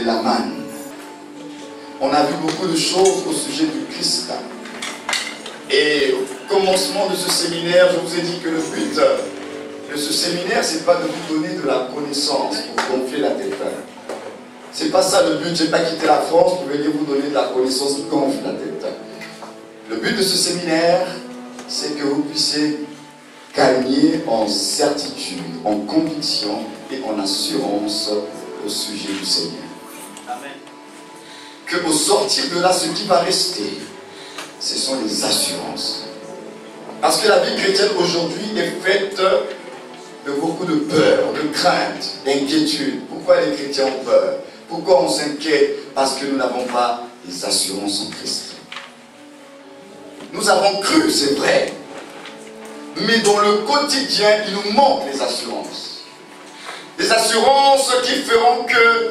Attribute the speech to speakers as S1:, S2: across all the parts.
S1: de la manne. On a vu beaucoup de choses au sujet du Christ. Et au commencement de ce séminaire, je vous ai dit que le but de ce séminaire, ce n'est pas de vous donner de la connaissance pour gonfler la tête. C'est pas ça le but, je n'ai pas quitté la France pour venir vous donner de la connaissance qui gonfle la tête. Le but de ce séminaire, c'est que vous puissiez gagner en certitude, en conviction et en assurance au sujet du Seigneur.
S2: Amen.
S1: Que au sortir de là, ce qui va rester, ce sont les assurances. Parce que la vie chrétienne aujourd'hui est faite de beaucoup de peur, de crainte, d'inquiétude. Pourquoi les chrétiens ont peur? Pourquoi on s'inquiète? Parce que nous n'avons pas les assurances en Christ. Nous avons cru, c'est vrai. Mais dans le quotidien, il nous manque les assurances. Des assurances qui feront que,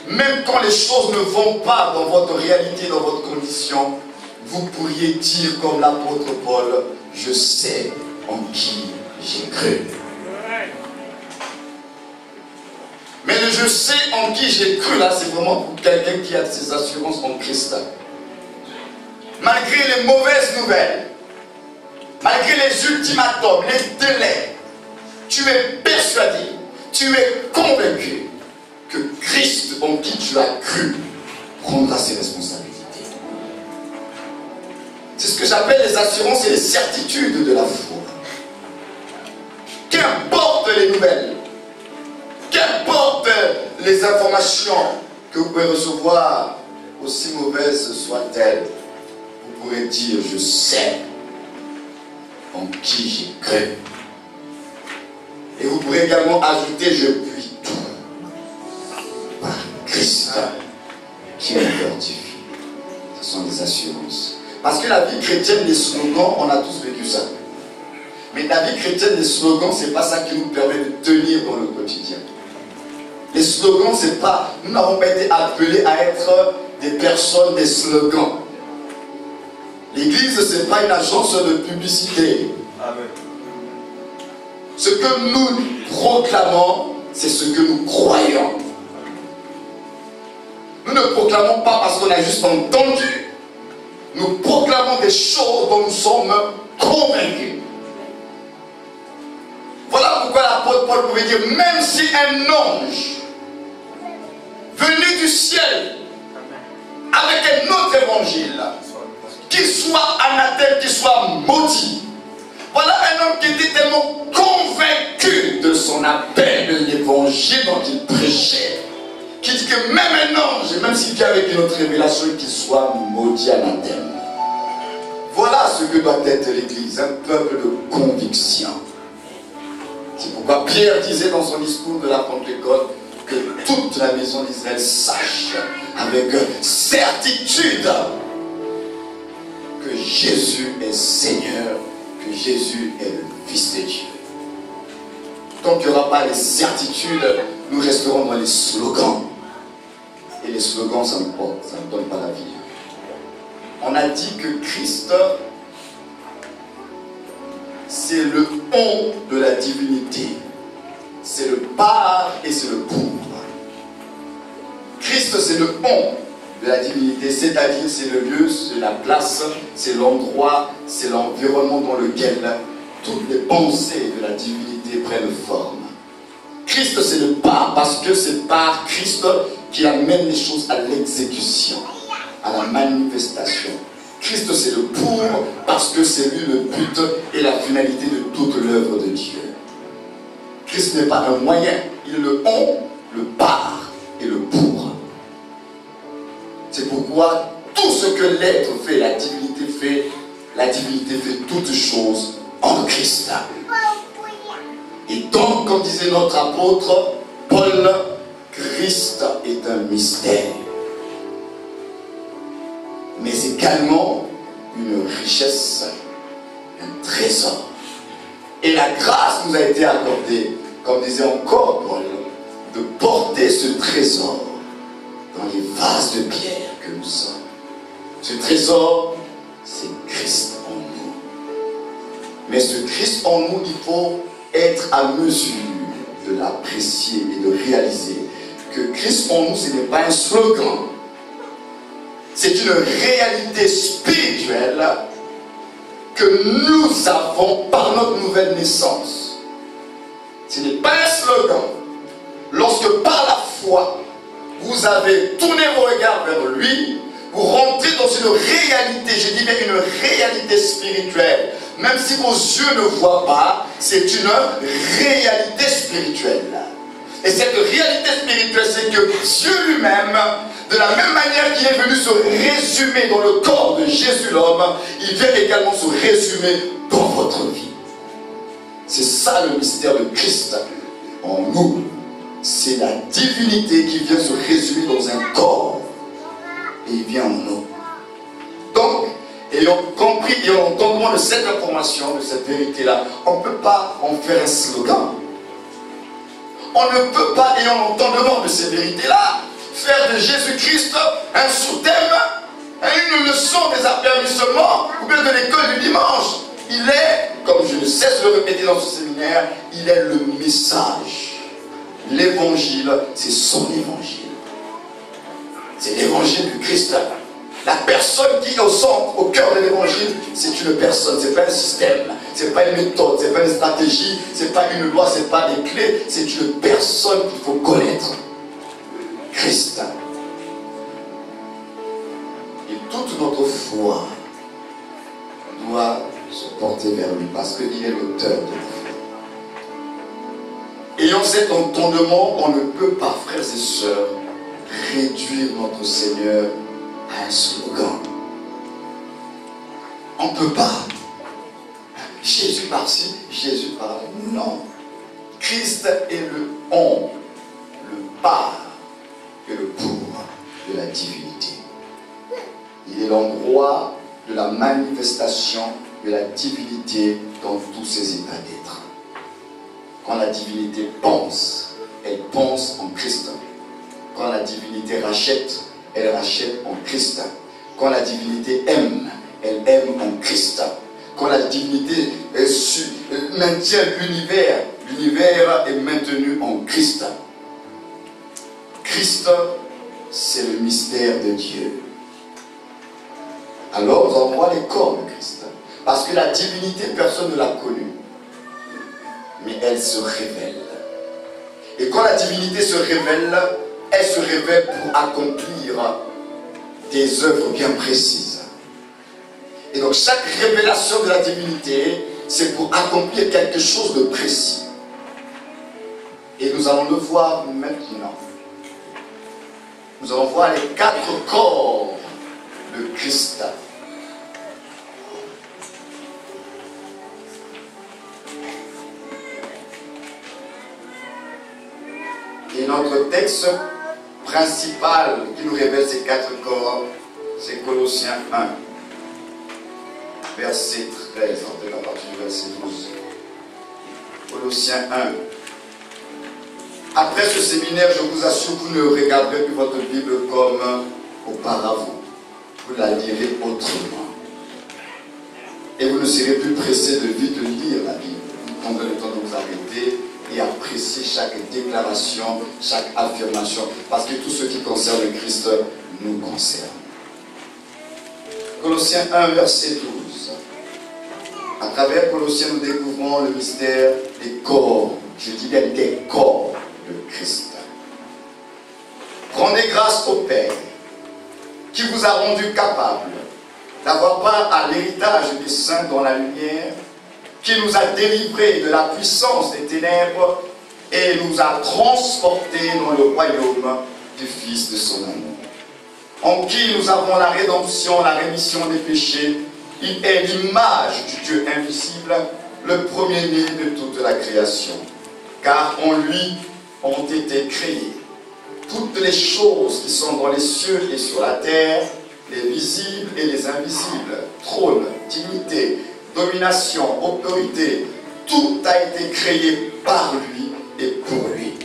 S1: même quand les choses ne vont pas dans votre réalité, dans votre condition, vous pourriez dire comme l'apôtre Paul, je sais en qui j'ai cru. Mais le je sais en qui j'ai cru, là, c'est vraiment pour quelqu'un qui a ses assurances en Christ. Malgré les mauvaises nouvelles, malgré les ultimatums, les délais, tu es persuadé, tu es convaincu que Christ en qui tu as cru prendra ses responsabilités. C'est ce que j'appelle les assurances et les certitudes de la foi. Qu'importe les nouvelles, qu'importe les informations que vous pouvez recevoir, aussi mauvaises soient-elles, vous pourrez dire, je sais en qui j'ai cru. Et vous pourrez également ajouter, je puis tout par Christ qui me fortifie. Ce sont des assurances. Parce que la vie chrétienne, les slogans, on a tous vécu ça. Mais la vie chrétienne, les slogans, ce n'est pas ça qui nous permet de tenir dans le quotidien. Les slogans, c'est pas... Nous n'avons pas été appelés à être des personnes, des slogans. L'église, ce n'est pas une agence de publicité.
S2: Amen.
S1: Ce que nous proclamons, c'est ce que nous croyons. Nous ne proclamons pas parce qu'on a juste entendu. Nous proclamons des choses dont nous sommes convaincus. Voilà pourquoi l'apôtre Paul pouvait dire, même si un ange venu du ciel avec un autre évangile, qu'il soit anathème, qu'il soit maudit. Voilà un homme qui était tellement convaincu de son appel, de l'évangile dont il prêchait, qui dit que même un ange, même s'il vient avec une autre révélation, qu'il soit maudit anathème. Voilà ce que doit être l'Église, un peuple de conviction. C'est pourquoi Pierre disait dans son discours de la Pentecôte que toute la maison d'Israël sache avec certitude que Jésus est Seigneur, que Jésus est le Fils de Dieu. Tant qu'il n'y aura pas les certitudes, nous resterons dans les slogans. Et les slogans, ça ne donne pas la vie. On a dit que Christ, c'est le on de la divinité. C'est le par et c'est le pour. Christ, c'est le on de la divinité, c'est-à-dire c'est le lieu, c'est la place, c'est l'endroit, c'est l'environnement dans lequel toutes les pensées de la divinité prennent forme. Christ, c'est le par, parce que c'est par Christ qui amène les choses à l'exécution, à la manifestation. Christ, c'est le pour, parce que c'est lui le but et la finalité de toute l'œuvre de Dieu. Christ n'est pas un moyen, il est le on, le par et le pour. C'est pourquoi tout ce que l'être fait, la divinité fait toutes choses en Christ. Et donc, comme disait notre apôtre Paul, Christ est un mystère, mais également une richesse, un trésor. Et la grâce nous a été accordée, comme disait encore Paul, de porter ce trésor dans les vases de pierre que nous sommes. Ce trésor, c'est Christ en nous. Mais ce Christ en nous, il faut être à mesure de l'apprécier et de réaliser que Christ en nous, ce n'est pas un slogan. C'est une réalité spirituelle que nous avons par notre nouvelle naissance. Ce n'est pas un slogan. Lorsque par la foi, vous avez tourné vos regards vers lui, vous rentrez dans une réalité, je dis bien une réalité spirituelle. Même si vos yeux ne voient pas, c'est une réalité spirituelle. Et cette réalité spirituelle, c'est que Dieu lui-même, de la même manière qu'il est venu se résumer dans le corps de Jésus l'homme, il vient également se résumer dans votre vie. C'est ça le mystère de Christ en nous. C'est la divinité qui vient se résumer dans un corps. Et il vient en nous. Donc, ayant compris, ayant entendu de cette information, de cette vérité-là, on ne peut pas en faire un slogan. On ne peut pas, ayant entendu de ces vérités-là, faire de Jésus-Christ un sous-thème, une leçon des affermissements ou bien de l'école du dimanche. Il est, comme je ne cesse de le répéter dans ce séminaire, il est le message. L'évangile, c'est son évangile. C'est l'évangile du Christ. La personne qui est au centre, au cœur de l'évangile, c'est une personne, c'est pas un système, c'est pas une méthode, c'est pas une stratégie, c'est pas une loi, c'est pas des clés, c'est une personne qu'il faut connaître. Christ. Et toute notre foi doit se porter vers lui parce qu'il est l'auteur de la foi. Ayant cet entendement, on ne peut pas, frères et sœurs, réduire notre Seigneur à un slogan. On ne peut pas. Jésus par-ci, Jésus par-là. Non. Christ est le on, le par et le pour de la divinité. Il est l'endroit de la manifestation de la divinité dans tous ses états d'être. Quand la divinité pense, elle pense en Christ. Quand la divinité rachète, elle rachète en Christ. Quand la divinité aime, elle aime en Christ. Quand la divinité maintient l'univers, l'univers est maintenu en Christ. Christ, c'est le mystère de Dieu. Alors, nous allons voir les corps de Christ. Parce que la divinité, personne ne l'a connue. Mais elle se révèle. Et quand la divinité se révèle, elle se révèle pour accomplir des œuvres bien précises. Et donc chaque révélation de la divinité, c'est pour accomplir quelque chose de précis. Et nous allons le voir maintenant. Nous allons voir les 4 corps de Christ. Et notre texte principal qui nous révèle ces 4 corps, c'est Colossiens 1, verset 13, en fait à partir du verset 12. Colossiens 1. Après ce séminaire, je vous assure que vous ne regarderez plus votre Bible comme auparavant. Vous la lirez autrement. Et vous ne serez plus pressé de vite lire la Bible. Vous prendrez le temps de vous arrêter et apprécier chaque déclaration, chaque affirmation, parce que tout ce qui concerne Christ nous concerne. Colossiens 1, verset 12. À travers Colossiens, nous découvrons le mystère des corps, je dis bien des corps de Christ. Rendez grâce au Père, qui vous a rendu capable d'avoir part à l'héritage des saints dans la lumière, qui nous a délivrés de la puissance des ténèbres et nous a transportés dans le royaume du Fils de son amour, en qui nous avons la rédemption, la rémission des péchés. Il est l'image du Dieu invisible, le premier-né de toute la création. Car en lui ont été créées toutes les choses qui sont dans les cieux et sur la terre, les visibles et les invisibles, trône, dignité, domination, autorité, tout a été créé par lui et pour lui.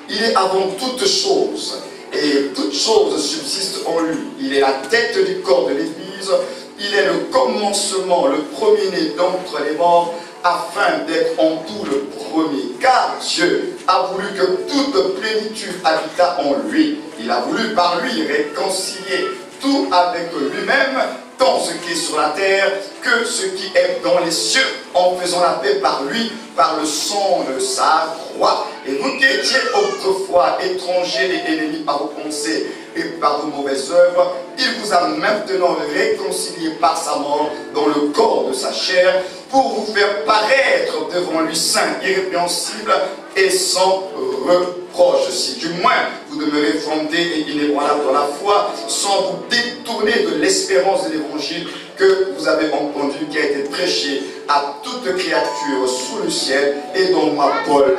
S1: Il est avant toutes choses, et toutes choses subsistent en lui. Il est la tête du corps de l'Église, il est le commencement, le premier-né d'entre les morts, afin d'être en tout le premier. Car Dieu a voulu que toute plénitude habitât en lui. Il a voulu par lui réconcilier tout avec lui-même, tant ce qui est sur la terre que ce qui est dans les cieux, en faisant la paix par lui, par le sang de sa croix. Et vous qui étiez autrefois étrangers et ennemis par vos pensées et par vos mauvaises œuvres, il vous a maintenant réconciliés par sa mort dans le corps de sa chair, pour vous faire paraître devant lui saint, irrépréhensible et sans reproche. Si du moins vous demeurez fondés et inébranlables dans la foi, sans vous détourner de l'espérance de l'évangile que vous avez entendu, qui a été prêché à toute créature sous le ciel, et dont moi, Paul,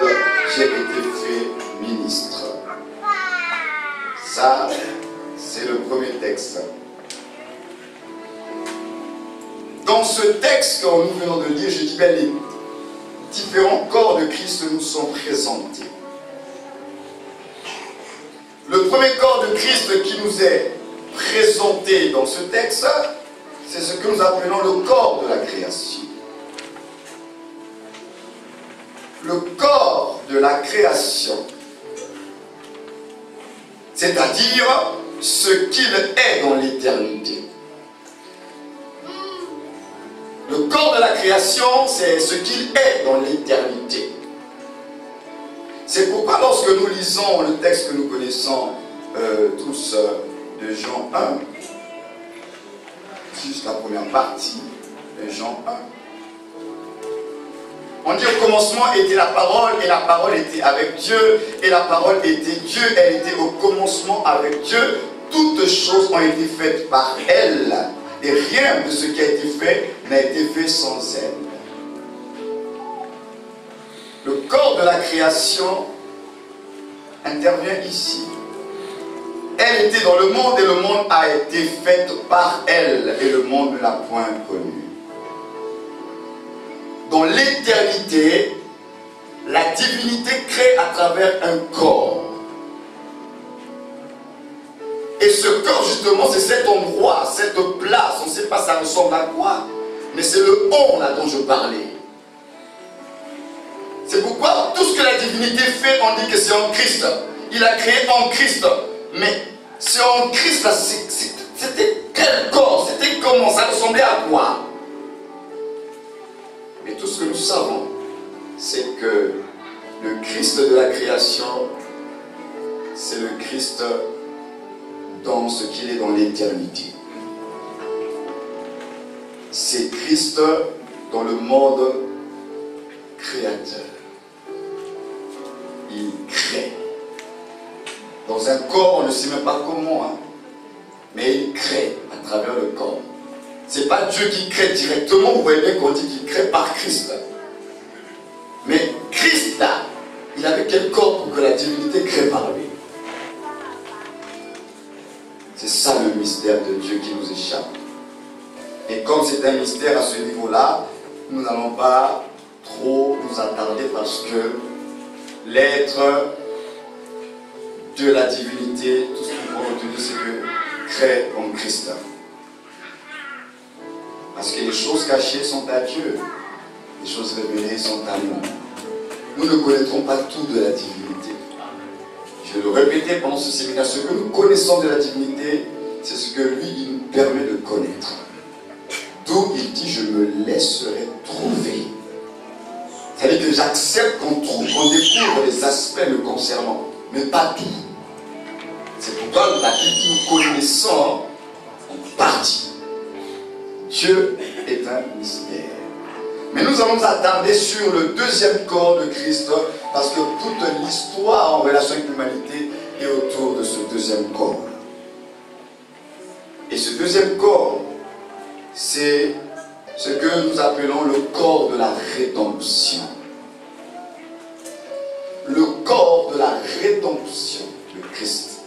S1: j'ai été fait ministre. Ça, c'est le premier texte. Dans ce texte que nous venons de lire, je dis bien, les différents corps de Christ nous sont présentés. Le premier corps de Christ qui nous est présenté dans ce texte, c'est ce que nous appelons le corps de la création. Le corps de la création, c'est-à-dire ce qu'il est dans l'éternité. Le corps de la création, c'est ce qu'il est dans l'éternité. C'est pourquoi lorsque nous lisons le texte que nous connaissons tous de Jean 1, juste la première partie de Jean 1, on dit au commencement était la parole, et la parole était avec Dieu, et la parole était Dieu, elle était au commencement avec Dieu. Toutes choses ont été faites par elle, et rien de ce qui a été fait n'a été fait sans elle. Le corps de la création intervient ici. Elle était dans le monde et le monde a été fait par elle et le monde ne l'a point connue. Dans l'éternité, la divinité crée à travers un corps. Et ce corps, justement, c'est cet endroit, cette place. On ne sait pas ça ressemble à quoi, mais c'est le on là dont je parlais. C'est pourquoi tout ce que la divinité fait, on dit que c'est en Christ. Il a créé en Christ. Mais c'est en Christ, c'était quel corps? C'était comment? Ça ressemblait à quoi? Mais tout ce que nous savons, c'est que le Christ de la création, c'est le Christ dans ce qu'il est dans l'éternité. C'est Christ dans le monde créateur. Il crée. Dans un corps, on ne sait même pas comment, hein, mais il crée à travers le corps. Ce n'est pas Dieu qui crée directement, vous voyez bien qu'on dit qu'il crée par Christ. Mais Christ, là, il avait quel corps pour que la divinité crée par lui? C'est ça le mystère de Dieu qui nous échappe. Et comme c'est un mystère à ce niveau-là, nous n'allons pas trop nous attarder parce que l'être de la divinité, tout ce qu'il faut retenir, c'est que crée en Christ. Parce que les choses cachées sont à Dieu, les choses révélées sont à nous. Nous ne connaîtrons pas tout de la divinité. Je vais le répéter pendant ce séminaire, ce que nous connaissons de la divinité, c'est ce que lui, il nous permet de connaître. D'où il dit, je me laisserai trouver. C'est-à-dire que j'accepte qu'on trouve, qu'on découvre les aspects le concernant, mais pas tout. C'est pourquoi la Bible dit, nous connaissons en partie. Dieu est un mystère. Mais nous allons nous attarder sur le deuxième corps de Christ, parce que toute l'histoire en relation avec l'humanité est autour de ce deuxième corps. Et ce deuxième corps, c'est ce que nous appelons le corps de la rédemption. Le corps de la rédemption de Christ.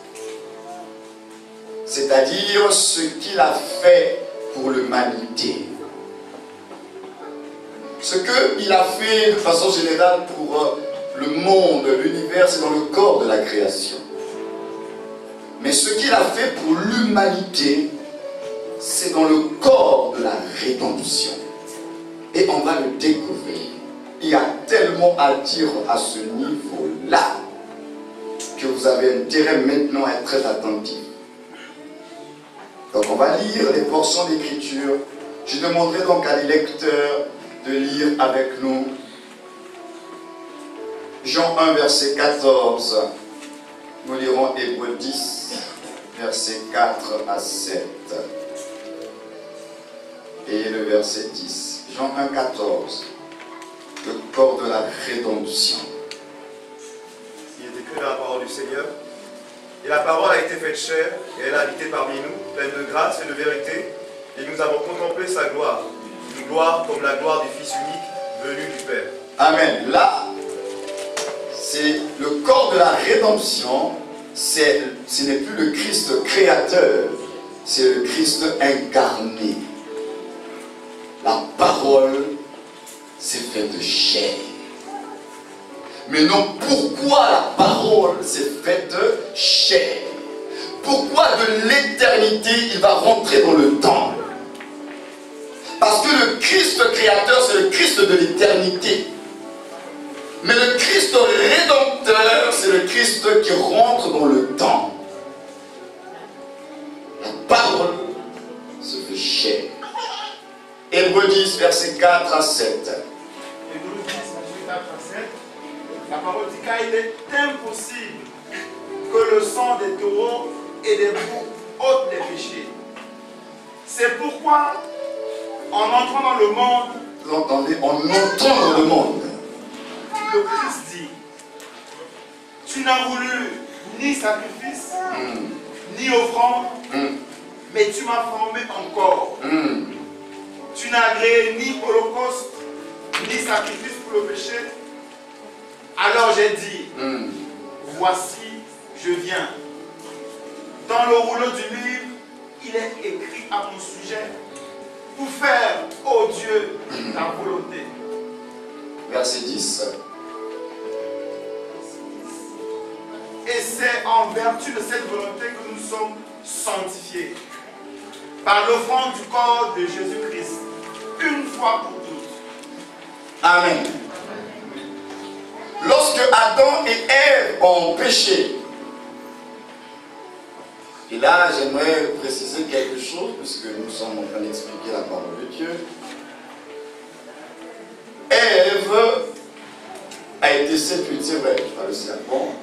S1: C'est-à-dire ce qu'il a fait pour l'humanité. Ce qu'il a fait de façon générale pour le monde, l'univers, c'est dans le corps de la création. Mais ce qu'il a fait pour l'humanité, c'est dans le corps de la rédemption. Et on va le découvrir. Il y a tellement à dire à ce niveau-là que vous avez intérêt maintenant à être très attentif. Donc on va lire les portions d'écriture. Je demanderai donc à les lecteurs de lire avec nous Jean 1, verset 14. Nous lirons Hébreux 10, verset 4 à 7. Et le verset 10. Jean 1, 14. Le corps de la rédemption.
S2: Il est écrit dans la parole du Seigneur. Et la parole a été faite chair, et elle a habité parmi nous, pleine de grâce et de vérité. Et nous avons contemplé sa gloire. Une gloire comme la gloire du Fils unique, venu du Père.
S1: Amen. Là, c'est le corps de la rédemption. Ce n'est plus le Christ créateur, c'est le Christ incarné. La parole s'est faite chair. Mais non, pourquoi la parole s'est faite chair? Pourquoi de l'éternité il va rentrer dans le temps? Parce que le Christ créateur, c'est le Christ de l'éternité. Mais le Christ rédempteur, c'est le Christ qui rentre dans le temps. La parole se fait chair. Hébreux 10, verset 4 à 7.
S3: Hébreux 10, verset 4 à 7. La parole dit car il est impossible que le sang des taureaux et des boucs ôte les péchés. C'est pourquoi, en entrant dans le monde,
S1: Vous entendez, en entrant dans le monde,
S3: le Christ dit, tu n'as voulu ni sacrifice, ni offrande, mais tu m'as formé encore. Tu n'as agréé ni holocauste, ni sacrifice pour le péché. Alors j'ai dit, voici, je viens. Dans le rouleau du livre, il est écrit à mon sujet, pour faire, ô Dieu, ta volonté.
S1: verset 10.
S3: Et c'est en vertu de cette volonté que nous sommes sanctifiés. Par l'offrande du corps de Jésus-Christ, une fois pour toutes.
S1: Amen. Lorsque Adam et Ève ont péché, et là j'aimerais préciser quelque chose, puisque nous sommes en train d'expliquer la parole de Dieu. Ève a été séduite, c'est vrai, par le serpent,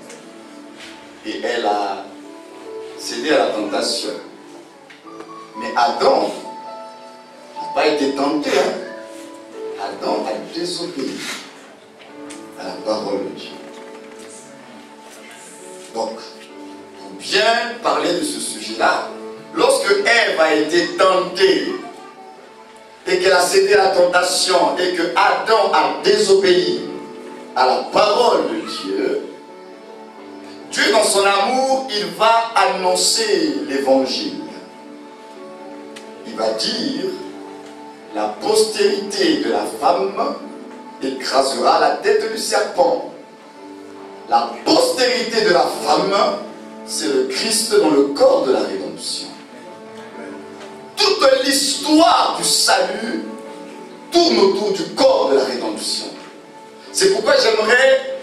S1: et elle a cédé à la tentation. Mais Adam n'a pas été tenté. Adam a désobéi à la parole de Dieu. Donc, pour bien parler de ce sujet-là, lorsque Ève a été tentée et qu'elle a cédé à la tentation et que Adam a désobéi à la parole de Dieu, Dieu dans son amour, il va annoncer l'évangile. Il va dire, la postérité de la femme écrasera la tête du serpent. La postérité de la femme, c'est le Christ dans le corps de la rédemption. Toute l'histoire du salut tourne autour du corps de la rédemption. C'est pourquoi j'aimerais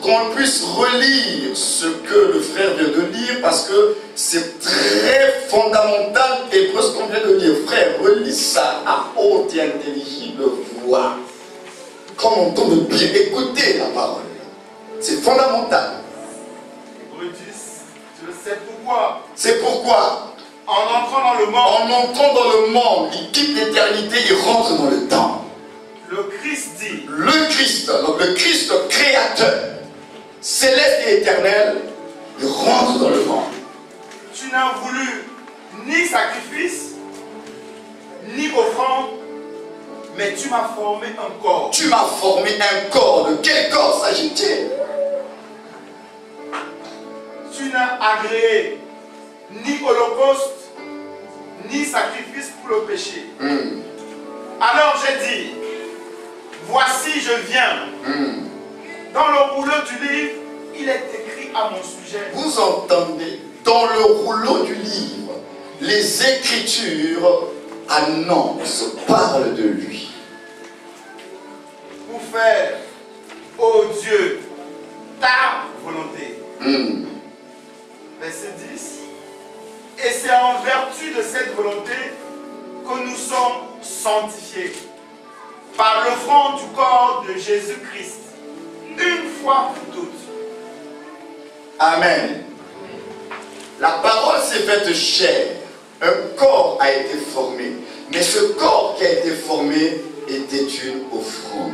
S1: qu'on puisse relire ce que le frère vient de lire, parce que c'est très fondamental. Et pour ce qu'on vient de lire, frère, relis ça à haute et intelligible voix, comme on tombe bien écouter la parole. C'est fondamental.
S3: Hébreux 10, c'est pourquoi,
S1: C'est pourquoi,
S3: en entrant dans le monde,
S1: en entrant dans le monde, il quitte l'éternité, il rentre dans le temps.
S3: le Christ dit,
S1: Le Christ, donc le Christ créateur, céleste et éternel, il rentre dans le monde.
S3: tu n'as voulu ni sacrifice, ni offrande, mais tu m'as formé un corps.
S1: Tu m'as formé un corps. De quel corps s'agit-il?
S3: Tu n'as agréé ni holocauste, ni sacrifice pour le péché. Alors j'ai dit, voici je viens. Dans le rouleau du livre, il est écrit à mon sujet.
S1: Vous entendez, dans le rouleau du livre, les Écritures annoncent, parlent de lui.
S3: faire, ô Dieu, ta volonté. Verset 10. Et c'est en vertu de cette volonté que nous sommes sanctifiés par l'offrande du corps de Jésus-Christ, une fois pour toutes.
S1: Amen. La parole s'est faite chair. Un corps a été formé. Mais ce corps qui a été formé était une offrande.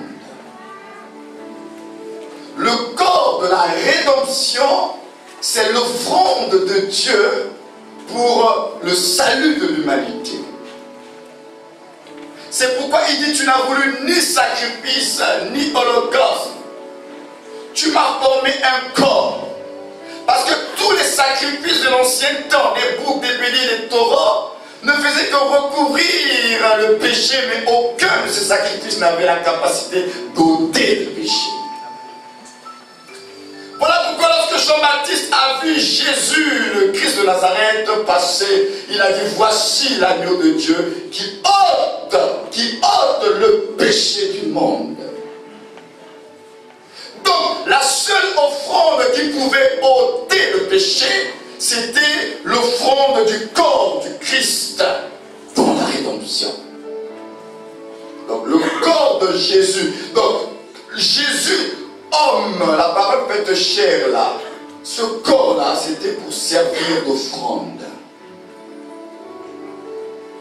S1: Le corps de la rédemption, c'est l'offrande de Dieu pour le salut de l'humanité. C'est pourquoi il dit, tu n'as voulu ni sacrifice, ni holocauste. Tu m'as formé un corps. Parce que tous les sacrifices de l'ancien temps, des boucs, des béliers, des taureaux, ne faisaient que recouvrir le péché, mais aucun de ces sacrifices n'avait la capacité d'ôter le péché. Voilà pourquoi lorsque Jean-Baptiste a vu Jésus, le Christ de Nazareth, passer, il a dit, voici l'agneau de Dieu qui ôte le péché du monde. Donc, la seule offrande qui pouvait ôter le péché, c'était l'offrande du corps du Christ dans la rédemption. Donc, le corps de Jésus. Donc, Jésus, homme, la parole faite chair là, ce corps-là, c'était pour servir d'offrande.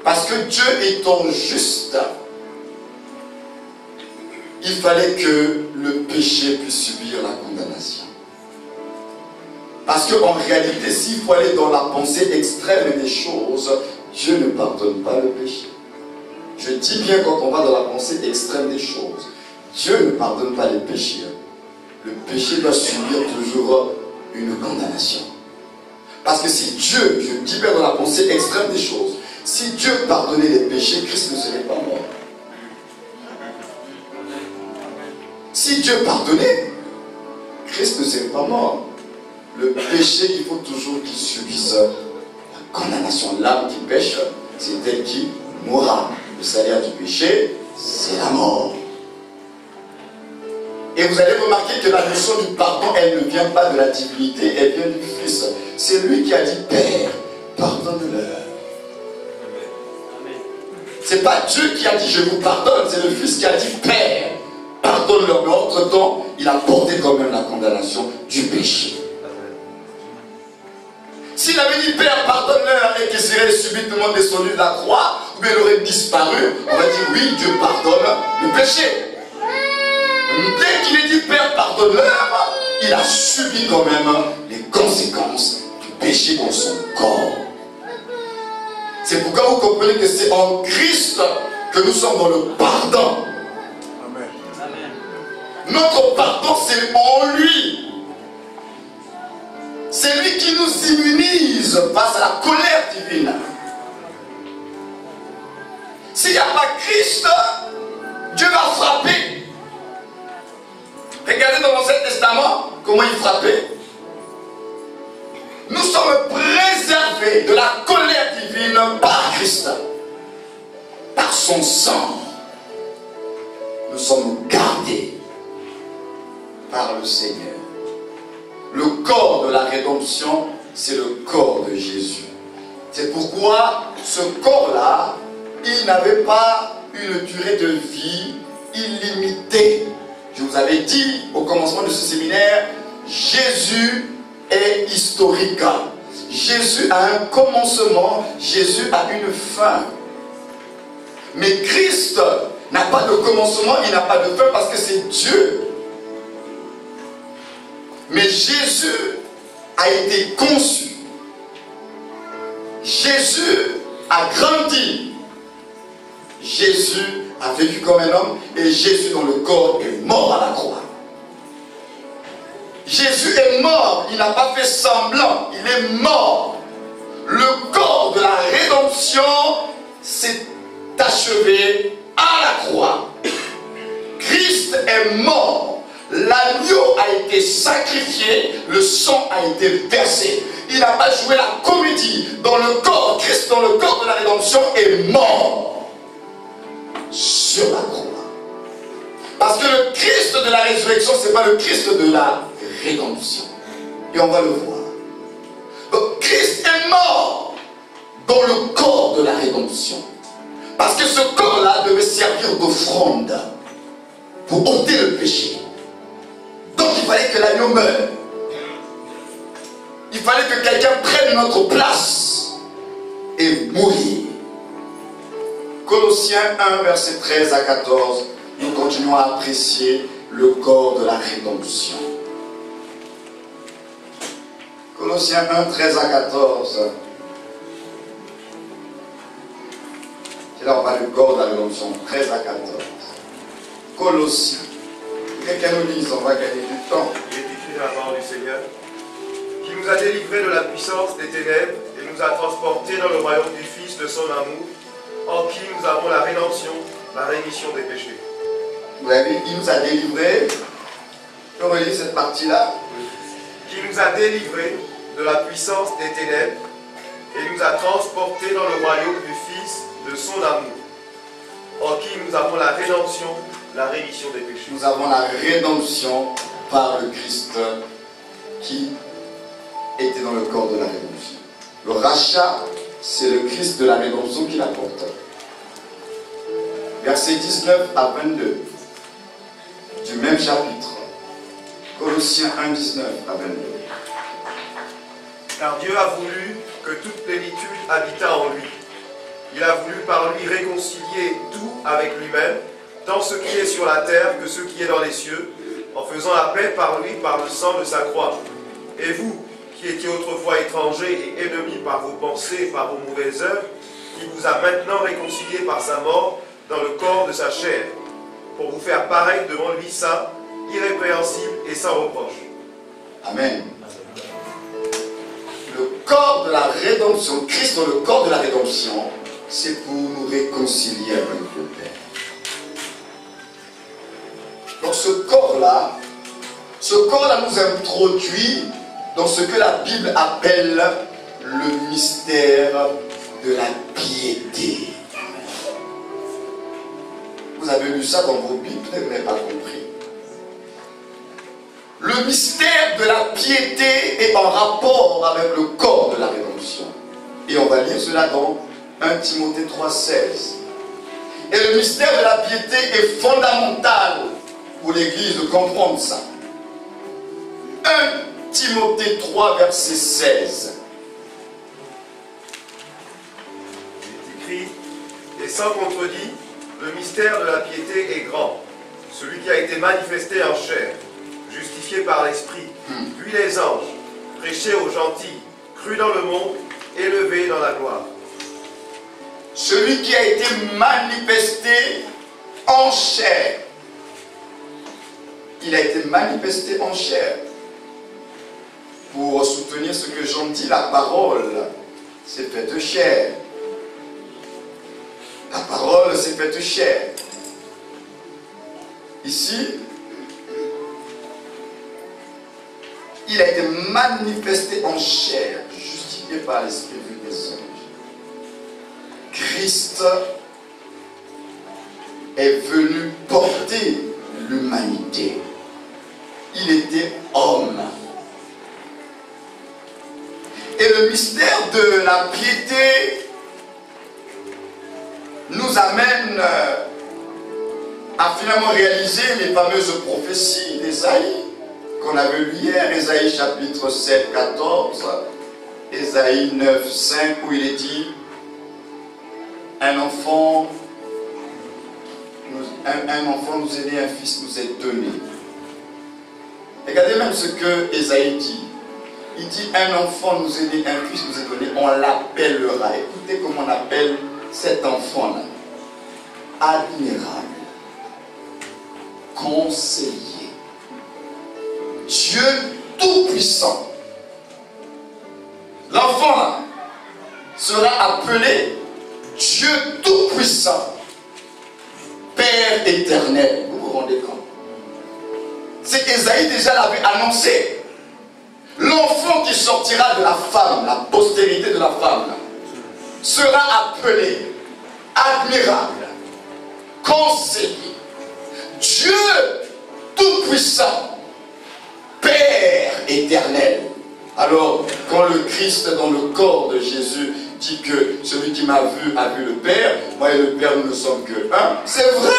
S1: Parce que Dieu étant juste, il fallait que le péché puisse subir la condamnation. Parce qu'en réalité, s'il faut aller dans la pensée extrême des choses, Dieu ne pardonne pas le péché. Je dis bien quand on va dans la pensée extrême des choses, Dieu ne pardonne pas les péchés. Le péché doit subir toujours une condamnation. Parce que si Dieu, je dis bien dans la pensée extrême des choses, si Dieu pardonnait les péchés, Christ ne serait pas mort. Si Dieu pardonnait, Christ ne serait pas mort. Le péché, il faut toujours qu'il subisse la condamnation. L'âme qui pêche, c'est elle qui mourra. Le salaire du péché, c'est la mort. Et vous allez remarquer que la notion du pardon, elle ne vient pas de la divinité, elle vient du Fils. C'est lui qui a dit, Père, pardonne-leur. C'est pas Dieu qui a dit, je vous pardonne, c'est le Fils qui a dit, Père, pardonne-leur. Mais entre-temps, il a porté quand même la condamnation du péché. S'il avait dit, Père, pardonne-leur, et qu'il serait subitement descendu de la croix, ou bien il aurait disparu, on va dire, oui, Dieu pardonne le péché. Dès qu'il est dit, Père, pardonne-leur, il a subi quand même les conséquences du péché dans son corps. C'est pourquoi vous comprenez que c'est en Christ que nous sommes dans le pardon.
S3: Amen.
S1: Notre pardon, c'est en lui. C'est lui qui nous immunise face à la colère divine. S'il n'y a pas Christ, Dieu va frapper. Regardez dans l'Ancien Testament comment il frappait. Nous sommes préservés de la colère divine par Christ. Par son sang. Nous sommes gardés par le Seigneur. Le corps de la rédemption, c'est le corps de Jésus. C'est pourquoi ce corps-là, il n'avait pas une durée de vie illimitée. Je vous avais dit au commencement de ce séminaire, Jésus est historique. Jésus a un commencement, Jésus a une fin. Mais Christ n'a pas de commencement, il n'a pas de fin parce que c'est Dieu. Mais Jésus a été conçu. Jésus a grandi. Jésus a vécu comme un homme et Jésus dans le corps est mort à la croix. Jésus est mort, il n'a pas fait semblant, il est mort. Le corps de la rédemption s'est achevé à la croix. Christ est mort. L'agneau a été sacrifié, le sang a été versé. Il n'a pas joué la comédie. Dans le corps, Christ dans le corps de la rédemption est mort sur la croix. Parce que le Christ de la résurrection, ce n'est pas le Christ de la rédemption. Et on va le voir. Donc, Christ est mort dans le corps de la rédemption. Parce que ce corps-là devait servir d'offrande pour ôter le péché. Donc il fallait que l'agneau meure. Il fallait que quelqu'un prenne notre place et mourir. Colossiens 1, verset 13 à 14, nous continuons à apprécier le corps de la rédemption. Colossiens 1, 13 à 14. C'est là on parle du corps de la rédemption, 13 à 14. Colossiens. Quelqu'un nous lise, on va gagner du temps.
S2: Il est écrit dans la parole du Seigneur, qui nous a délivrés de la puissance des ténèbres et nous a transportés dans le royaume du Fils de son amour, en qui nous avons la rédemption, la rémission des péchés.
S1: Vous avez vu, il nous a délivrés. Je peux relire cette partie-là.
S2: Qui nous a délivrés de la puissance des ténèbres et nous a transportés dans le royaume du Fils de son amour, en qui nous avons la rédemption, la rémission des péchés.
S1: Nous avons la rédemption par le Christ qui était dans le corps de la rédemption. Le rachat, c'est le Christ de la rédemption qui l'apporte. Versets 19 à 22 du même chapitre. Colossiens 1, 19 à 22.
S2: Car Dieu a voulu que toute plénitude habitât en lui. Il a voulu par lui réconcilier tout avec lui-même, tant ce qui est sur la terre que ce qui est dans les cieux, en faisant la paix par lui, par le sang de sa croix. Et vous, qui étiez autrefois étrangers et ennemis par vos pensées et par vos mauvaises œuvres, il vous a maintenant réconciliés par sa mort dans le corps de sa chair, pour vous faire pareil devant lui saint, irrépréhensible et sans reproche.
S1: Amen. Le corps de la rédemption, Christ dans le corps de la rédemption, c'est pour nous réconcilier avec le Père. Donc ce corps-là nous introduit dans ce que la Bible appelle le mystère de la piété. Vous avez lu ça dans vos Bibles, peut-être vous n'avez pas compris. Le mystère de la piété est en rapport avec le corps de la rédemption. Et on va lire cela dans 1 Timothée 3,16. Et le mystère de la piété est fondamental pour l'Église de comprendre ça. 1 Timothée 3, verset 16.
S2: Il est écrit, et sans contredit, le mystère de la piété est grand, celui qui a été manifesté en chair, justifié par l'Esprit, puis les anges, prêché aux gentils, cru dans le monde, élevé dans la gloire.
S1: Celui qui a été manifesté en chair. Il a été manifesté en chair. Pour soutenir ce que Jean dit, la parole s'est faite chair. La parole s'est faite chair. Ici, il a été manifesté en chair, justifié par l'Esprit des anges. Christ est venu porter l'humanité. Il était homme. Et le mystère de la piété nous amène à finalement réaliser les fameuses prophéties d'Ésaïe qu'on avait lu hier, Ésaïe chapitre 7, 14, Ésaïe 9, 5, où il est dit un enfant nous est né, un fils nous est donné. Regardez même ce que Ésaïe dit. Il dit un enfant nous est né, un fils nous est donné, on l'appellera. Écoutez comment on appelle cet enfant-là. Admirable, conseiller, Dieu tout-puissant. L'enfant là sera appelé Dieu tout-puissant, Père éternel. Vous vous rendez compte? C'est Ésaïe déjà l'avait annoncé. L'enfant qui sortira de la femme, la postérité de la femme, sera appelé admirable, conseiller, Dieu Tout-Puissant, Père éternel. Alors, quand le Christ dans le corps de Jésus dit que celui qui m'a vu a vu le Père, moi et le Père nous ne sommes que un, c'est vrai.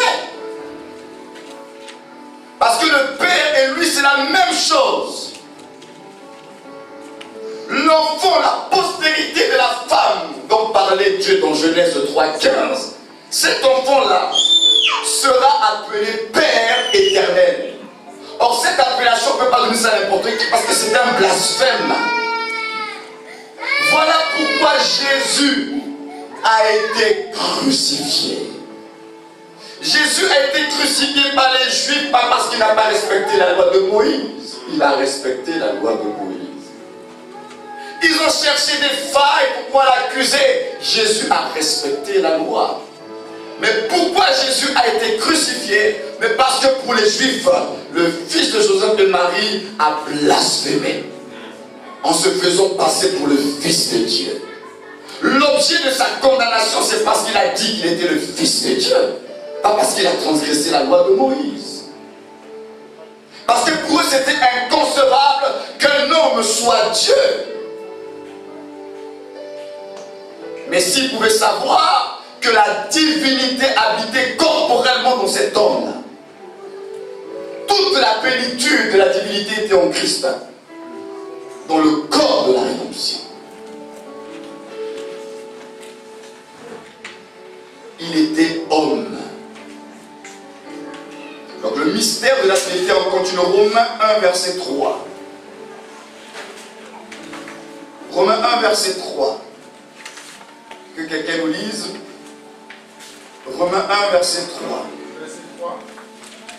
S1: Parce que le Père et lui c'est la même chose. L'enfant, la postérité de la femme dont parlait Dieu dans Genèse 3,15, cet enfant-là sera appelé Père éternel. Or, cette appellation ne peut pas donner ça à n'importe qui parce que c'est un blasphème. Voilà pourquoi Jésus a été crucifié. Jésus a été crucifié par les Juifs, pas parce qu'il n'a pas respecté la loi de Moïse. Il a respecté la loi de Moïse. Ils ont cherché des failles pour pouvoir l'accuser. Jésus a respecté la loi. Mais pourquoi Jésus a été crucifié? Mais parce que pour les Juifs, le fils de Joseph et Marie a blasphémé en se faisant passer pour le fils de Dieu. L'objet de sa condamnation, c'est parce qu'il a dit qu'il était le fils de Dieu. Pas parce qu'il a transgressé la loi de Moïse. Parce que pour eux, c'était inconcevable qu'un homme soit Dieu. Mais s'ils pouvaient savoir que la divinité habitait corporellement dans cet homme, toute la plénitude de la divinité était en Christ, dans le corps de la rédemption. Il était homme. Donc le mystère de la Trinité, on continue. Romains 1, verset 3. Romains 1, verset 3. Que quelqu'un nous lise. Romains 1, verset 3.
S3: Verset 3.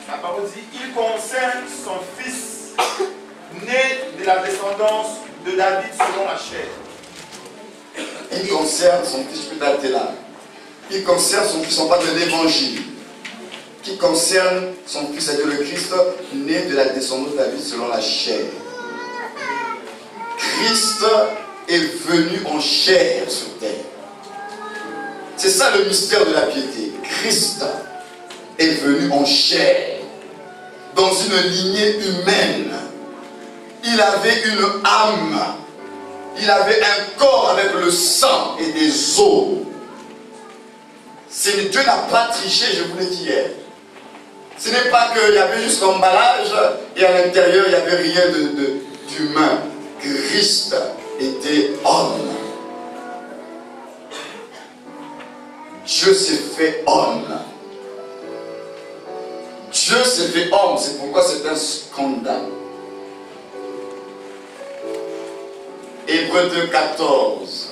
S3: La parole dit, il concerne son fils, né de la descendance de David selon la chair.
S1: Il concerne son fils, je peux dater là. Il concerne son fils, on parle de l'évangile. Qui concerne son fils, c'est-à-dire le Christ, né de la descendance de David selon la chair. Christ est venu en chair sur terre. C'est ça le mystère de la piété. Christ est venu en chair, dans une lignée humaine. Il avait une âme. Il avait un corps avec le sang et des os. Dieu n'a pas triché, je vous l'ai dit hier. Ce n'est pas qu'il y avait juste l'emballage et à l'intérieur il n'y avait rien d'humain. Christ était homme. Dieu s'est fait homme. Dieu s'est fait homme, c'est pourquoi c'est un scandale. Hébreux 2, 14.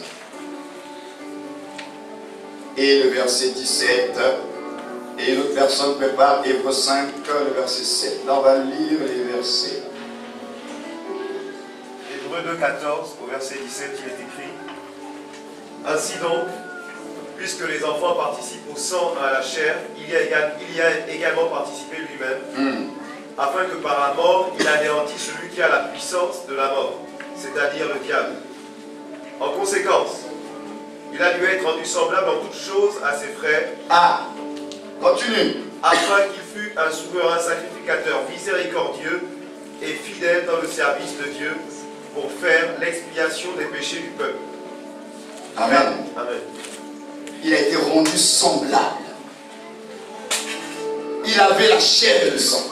S1: Et le verset 17. Et une autre personne prépare Hébreux 5, le verset 7. Là, on va lire les versets.
S2: Hébreux 2, 14, au verset 17, il est écrit: Ainsi donc, puisque les enfants participent au sang et à la chair, il y a également participé lui-même, afin que par la mort, il anéantisse celui qui a la puissance de la mort, c'est-à-dire le diable. En conséquence, il a dû être rendu semblable en toutes choses à ses frères.
S1: Ah, continue.
S2: Afin qu'il fût un souverain sacrificateur miséricordieux et fidèle dans le service de Dieu pour faire l'expiation des péchés du peuple.
S1: Amen.
S2: Amen.
S1: Il a été rendu semblable. Il avait la chair et le sang.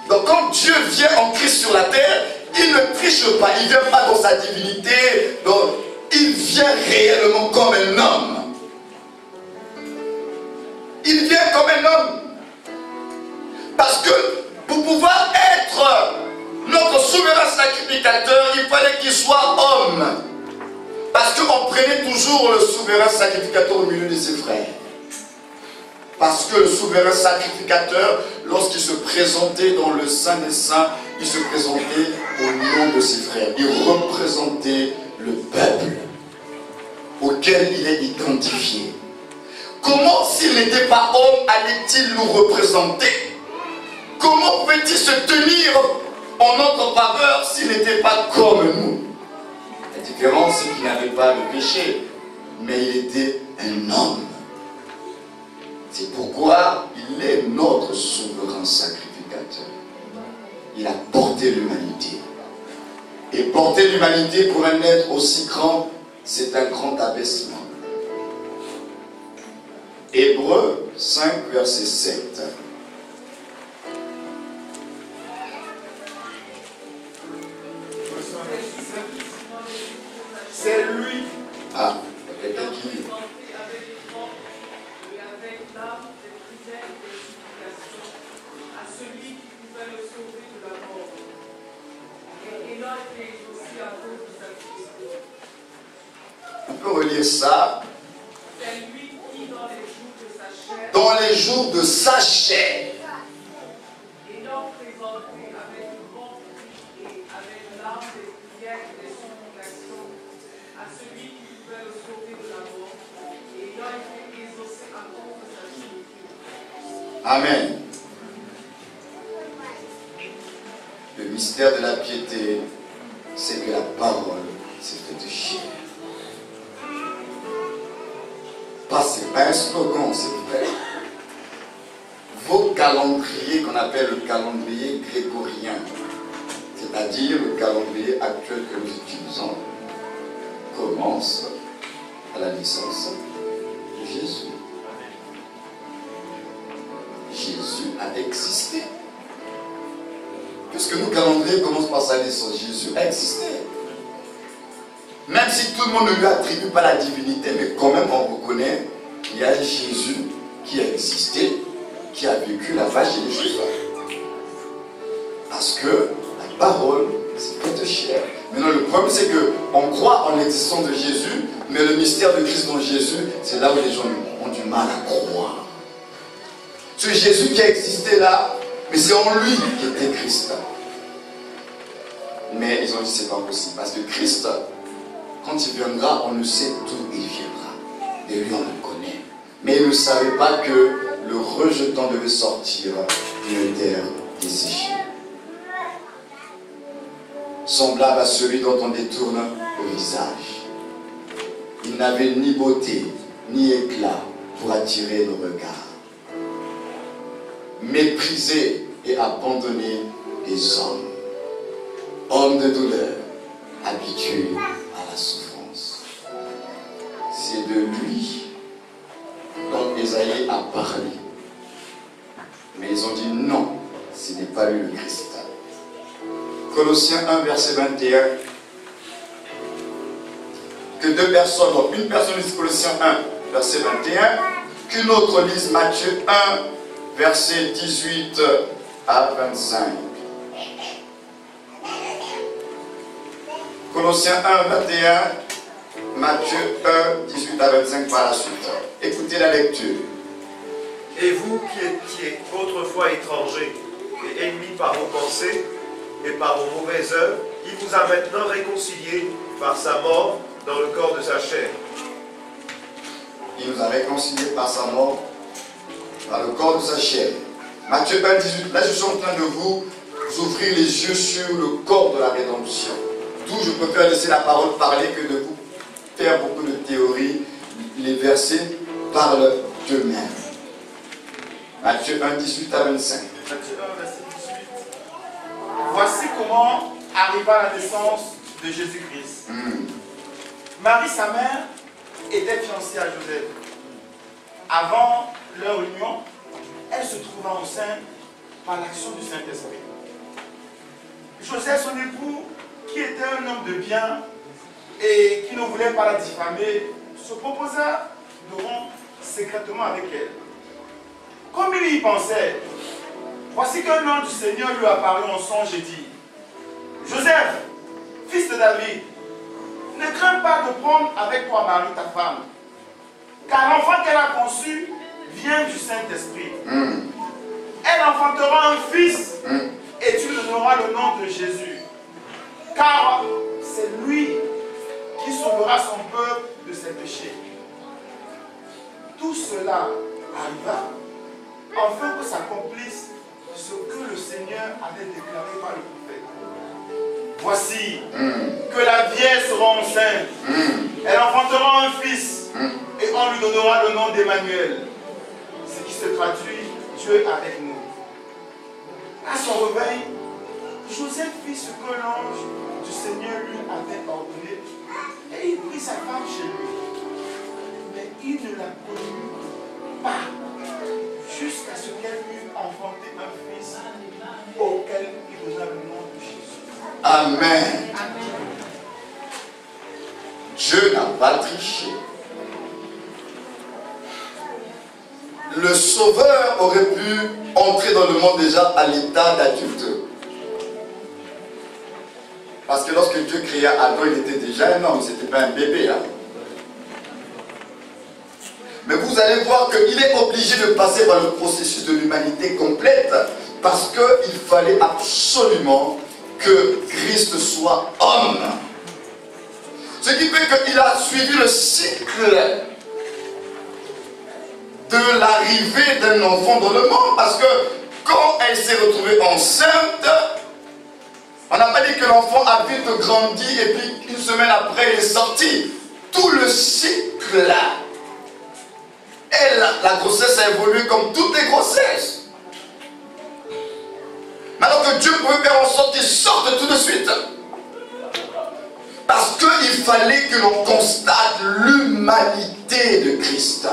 S1: Donc quand Dieu vient en Christ sur la terre, il ne triche pas, il ne vient pas dans sa divinité, donc il vient réellement comme un homme. Il vient comme un homme. Parce que pour pouvoir être notre souverain sacrificateur, il fallait qu'il soit homme. Parce qu'on prenait toujours le souverain sacrificateur au milieu de ses frères. Parce que le souverain sacrificateur, lorsqu'il se présentait dans le Saint des Saints, il se présentait au nom de ses frères. Il représentait le peuple auquel il est identifié. Comment, s'il n'était pas homme, allait-il nous représenter? Comment pouvait-il se tenir en notre faveur s'il n'était pas comme nous? La différence, c'est qu'il n'avait pas le péché, mais il était un homme. C'est pourquoi il est notre souverain sacrificateur. Il a porté l'humanité. Et porter l'humanité pour un être aussi grand, c'est un grand abaissement. Hébreux 5, verset 7.
S3: C'est lui.
S1: Ah, quelqu'un qui lit. On peut relire ça. Dans les jours de sa chair. Amen. Le mystère de la piété, c'est que la parole s'est faite chair. C'est pas un slogan, c'est vrai. Vos calendriers qu'on appelle le calendrier grégorien, c'est-à-dire le calendrier actuel que nous utilisons, commence à la naissance de Jésus. Jésus a existé. Puisque nos calendriers commencent par sa naissance, Jésus a existé. Même si tout le monde ne lui attribue pas la divinité, mais quand même on reconnaît qu'il y a Jésus qui a existé, qui a vécu la vache et les chevaux. Parce que la parole, c'est faite chair. Maintenant, le problème, c'est qu'on croit en l'existence de Jésus, mais le mystère de Christ dans Jésus, c'est là où les gens ont du mal à croire. C'est Jésus qui a existé là, mais c'est en lui qui était Christ. Mais ils ont dit c'est pas possible, parce que Christ, quand il viendra, on ne sait d'où il viendra. Et lui, on le connaît. Mais ils ne savaient pas que le rejetant devait sortir d'une terre desséchée. Semblable à celui dont on détourne le visage. Il n'avait ni beauté, ni éclat pour attirer nos regards. Méprisé et abandonné des hommes. Homme de douleur, habitué à la souffrance. C'est de lui dont Ésaïe a parlé. Mais ils ont dit non, ce n'est pas lui le Christ. Colossiens 1, verset 21. Que deux personnes, donc une personne lise Colossiens 1, verset 21, qu'une autre lise Matthieu 1, verset 18 à 25. Colossiens 1, 21, Matthieu 1, 18 à 25 par la suite. Écoutez la lecture.
S2: Et vous qui étiez autrefois étrangers et ennemis par vos pensées et par vos mauvaises œuvres, il vous a maintenant réconciliés par sa mort dans le corps de sa chair.
S1: Il nous a réconciliés par sa mort dans le corps de sa chair. Matthieu 1, 18. Là, je suis en train de vous ouvrir les yeux sur le corps de la rédemption. D'où je préfère laisser la parole parler que de vous faire beaucoup de théories. Les versets parlent d'eux-mêmes. Matthieu 1, 18 à 25.
S3: Matthieu 1, verset 18. Voici comment arriva la naissance de Jésus-Christ. Marie, sa mère, était fiancée à Joseph. Avant leur union, elle se trouva enceinte par l'action du Saint-Esprit. Joseph, son époux, qui était un homme de bien et qui ne voulait pas la diffamer, se proposa de rompre secrètement avec elle. Comme il y pensait, voici qu'un ange du Seigneur lui apparut en songe et dit: Joseph, fils de David, ne crains pas de prendre avec toi Marie ta femme, car l'enfant qu'elle a conçu vient du Saint-Esprit. Elle enfantera un fils et tu lui donneras le nom de Jésus, car c'est lui qui sauvera son peuple de ses péchés. Tout cela arriva afin que s'accomplisse ce que le Seigneur avait déclaré par le prophète. Voici que la vierge sera enceinte, elle enfantera un fils et on lui donnera le nom d'Emmanuel. Ce qui se traduit Dieu avec nous. À son réveil, Joseph fit ce que l'ange du Seigneur lui avait ordonné et il prit sa femme chez lui. Mais il ne la connut pas jusqu'à ce qu'elle eût enfanté un fils auquel il donna le nom de Jésus.
S1: Amen. Dieu n'a pas triché. Le Sauveur aurait pu entrer dans le monde déjà à l'état d'adulte. Parce que lorsque Dieu créa Adam, il était déjà un homme, ce n'était pas un bébé. Hein? Mais vous allez voir qu'il est obligé de passer par le processus de l'humanité complète parce qu'il fallait absolument que Christ soit homme. Ce qui fait qu'il a suivi le cycle de l'arrivée d'un enfant dans le monde, parce que quand elle s'est retrouvée enceinte, on n'a pas dit que l'enfant a vite grandi et puis une semaine après il est sorti. Tout le cycle là. Et la grossesse a évolué comme toutes les grossesses. Alors que Dieu pouvait faire en sorte qu'il sorte tout de suite. Parce qu'il fallait que l'on constate l'humanité de Christ.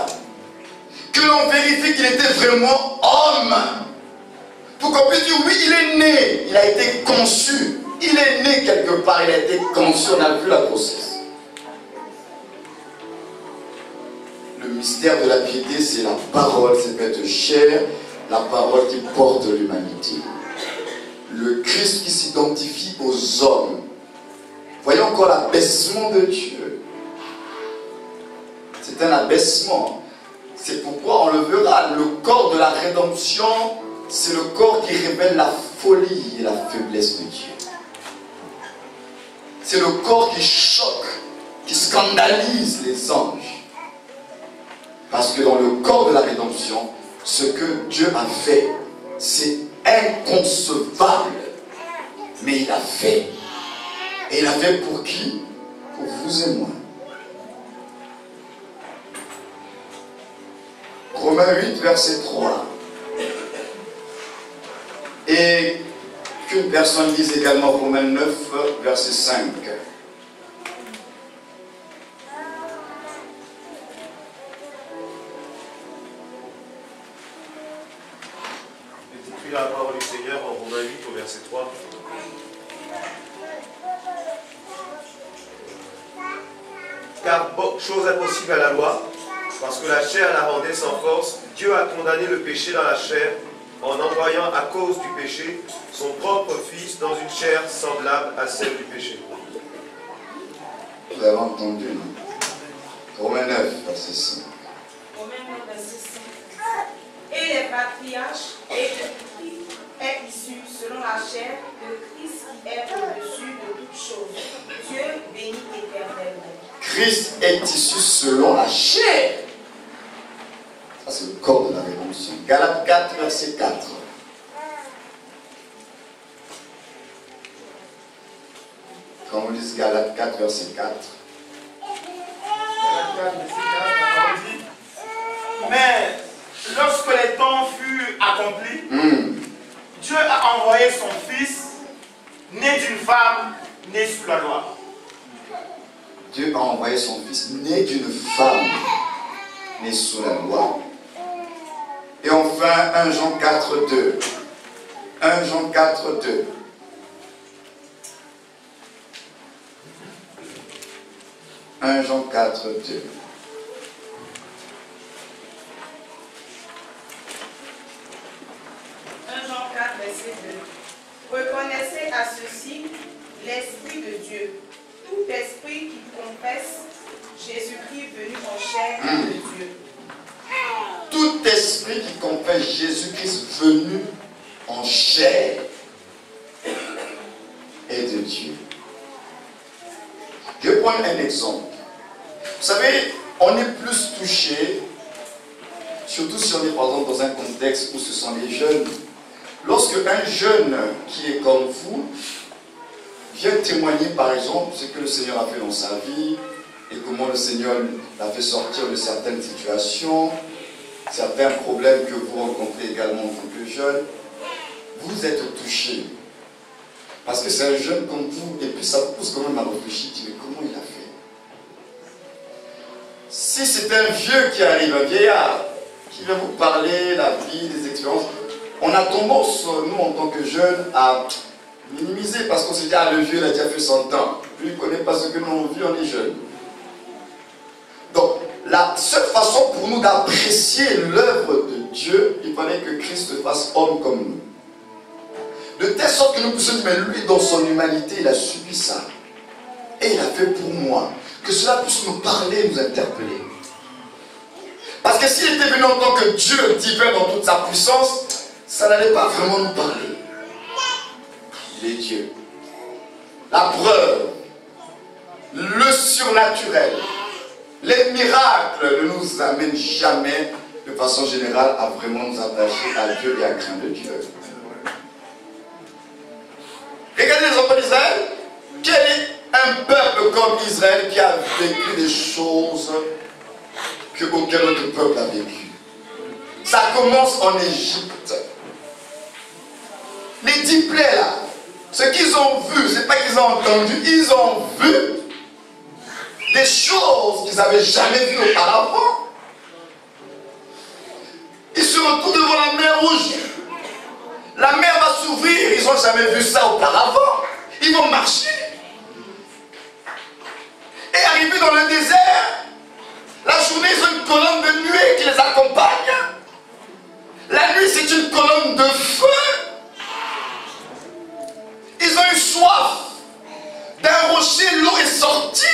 S1: Que l'on vérifie qu'il était vraiment homme. Pour qu'on puisse dire, oui, il est né, il a été conçu. Il est né quelque part, il a été conçu, on a vu la grossesse. Le mystère de la piété, c'est la parole, c'est faite chair, la parole qui porte l'humanité. Le Christ qui s'identifie aux hommes. Voyons encore l'abaissement de Dieu. C'est un abaissement. C'est pourquoi on le verra, le corps de la rédemption, c'est le corps qui révèle la folie et la faiblesse de Dieu. C'est le corps qui choque, qui scandalise les anges. Parce que dans le corps de la rédemption, ce que Dieu a fait, c'est inconcevable. Mais il a fait. Et il a fait pour qui? Pour vous et moi. Romains 8, verset 3. Et qu'une personne lise également Romains 9, verset 5.
S2: La parole du Seigneur en Romains 8 au verset 3. Car chose impossible à la loi, parce que la chair la rendait sans force, Dieu a condamné le péché dans la chair en envoyant à cause du péché son propre Fils dans une chair semblable à celle du péché.
S1: Vous avez entendu, non? Romains 9, verset 5.
S4: Romains 9, verset 5. Et les patriarches et Christ est issu selon la chair de Christ qui est au-dessus de toutes choses. Dieu béni éternellement.
S1: Christ est issu selon la chair. Ça, c'est le corps de la rédemption. Galates 4, verset 4. Quand on lit Galates 4, verset 4.
S3: Galates 4, verset 4, la parole dit, mais lorsque les temps furent accomplis, Dieu a envoyé son Fils, né d'une femme, né sous la loi.
S1: Dieu a envoyé son Fils, né d'une femme, né sous la loi. Et enfin, 1 Jean 4, 2. 1 Jean 4, 2. Jean 4, 2.
S4: 1 Jean 4, verset 2. Reconnaissez à ceci l'Esprit de Dieu. Tout esprit qui confesse Jésus-Christ venu en chair est de Dieu.
S1: Tout esprit qui confesse Jésus-Christ venu en chair est de Dieu. Je vais prendre un exemple. Vous savez, on est plus touché, surtout si on est par exemple dans un contexte où ce sont les jeunes. Lorsque un jeune qui est comme vous vient témoigner par exemple ce que le Seigneur a fait dans sa vie et comment le Seigneur l'a fait sortir de certaines situations, certains problèmes que vous rencontrez également en tant que jeune, vous êtes touché. Parce que c'est un jeune comme vous, et puis ça vous pousse quand même à réfléchir, mais comment il a fait? Si c'est un vieux qui arrive, un vieillard, qui vient vous parler la vie, des expériences, on a tendance, nous en tant que jeunes, à minimiser parce qu'on se dit, ah le vieux il a déjà fait 100 ans, lui il ne connaît pas ce que nous avons vu, on est jeunes. Donc, la seule façon pour nous d'apprécier l'œuvre de Dieu, il fallait que Christ fasse homme comme nous. De telle sorte que nous puissions dire, mais lui dans son humanité, il a subi ça. Et il a fait pour moi. Que cela puisse nous parler, nous interpeller. Parce que s'il était venu en tant que Dieu divin dans toute sa puissance, ça n'allait pas vraiment nous parler. Il est Dieu. La preuve, le surnaturel, les miracles ne nous amènent jamais, de façon générale, à vraiment nous attacher à Dieu et à craindre Dieu. Regardez les enfants d'Israël. Quel est un peuple comme Israël qui a vécu des choses qu'aucun autre peuple a vécu? Ça commence en Égypte. Les 10 plaies là, ce qu'ils ont vu, c'est pas qu'ils ont entendu, ils ont vu des choses qu'ils n'avaient jamais vues auparavant. Ils se retrouvent devant la mer Rouge. La mer va s'ouvrir, ils n'ont jamais vu ça auparavant. Ils vont marcher. Et arrivés dans le désert, la journée, ils ont une colonne de nuée qui les accompagne. La nuit, c'est une colonne de feu. Ils ont eu soif. D'un rocher, l'eau est sortie.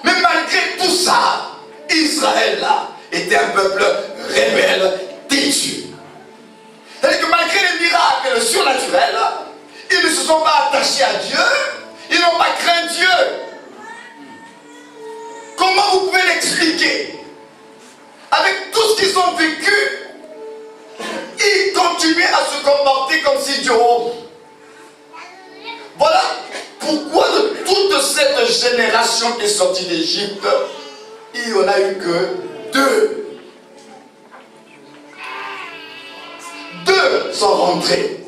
S1: Mais malgré tout ça, Israël là était un peuple rebelle, têtu. C'est-à-dire que malgré les miracles surnaturels, ils ne se sont pas attachés à Dieu, ils n'ont pas craint Dieu. Comment vous pouvez l'expliquer? Avec tout ce qu'ils ont vécu, ils continuaient à se comporter comme si Dieu... Voilà pourquoi de toute cette génération qui est sortie d'Égypte, il n'y en a eu que 2. 2 sont rentrés.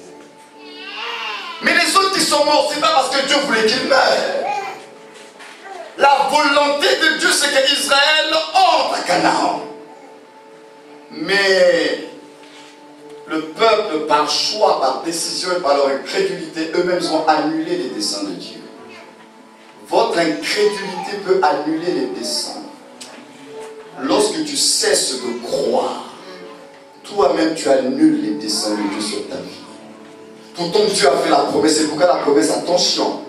S1: Mais les autres qui sont morts, ce n'est pas parce que Dieu voulait qu'ils meurent. La volonté de Dieu, c'est qu'Israël entre à Canaan. Mais le peuple, par choix, par décision et par leur incrédulité, eux-mêmes ont annulé les desseins de Dieu. Votre incrédulité peut annuler les desseins. Lorsque tu cesses de croire, toi-même tu annules les desseins de Dieu sur ta vie. Pourtant Dieu a fait la promesse, c'est pourquoi la promesse, attention,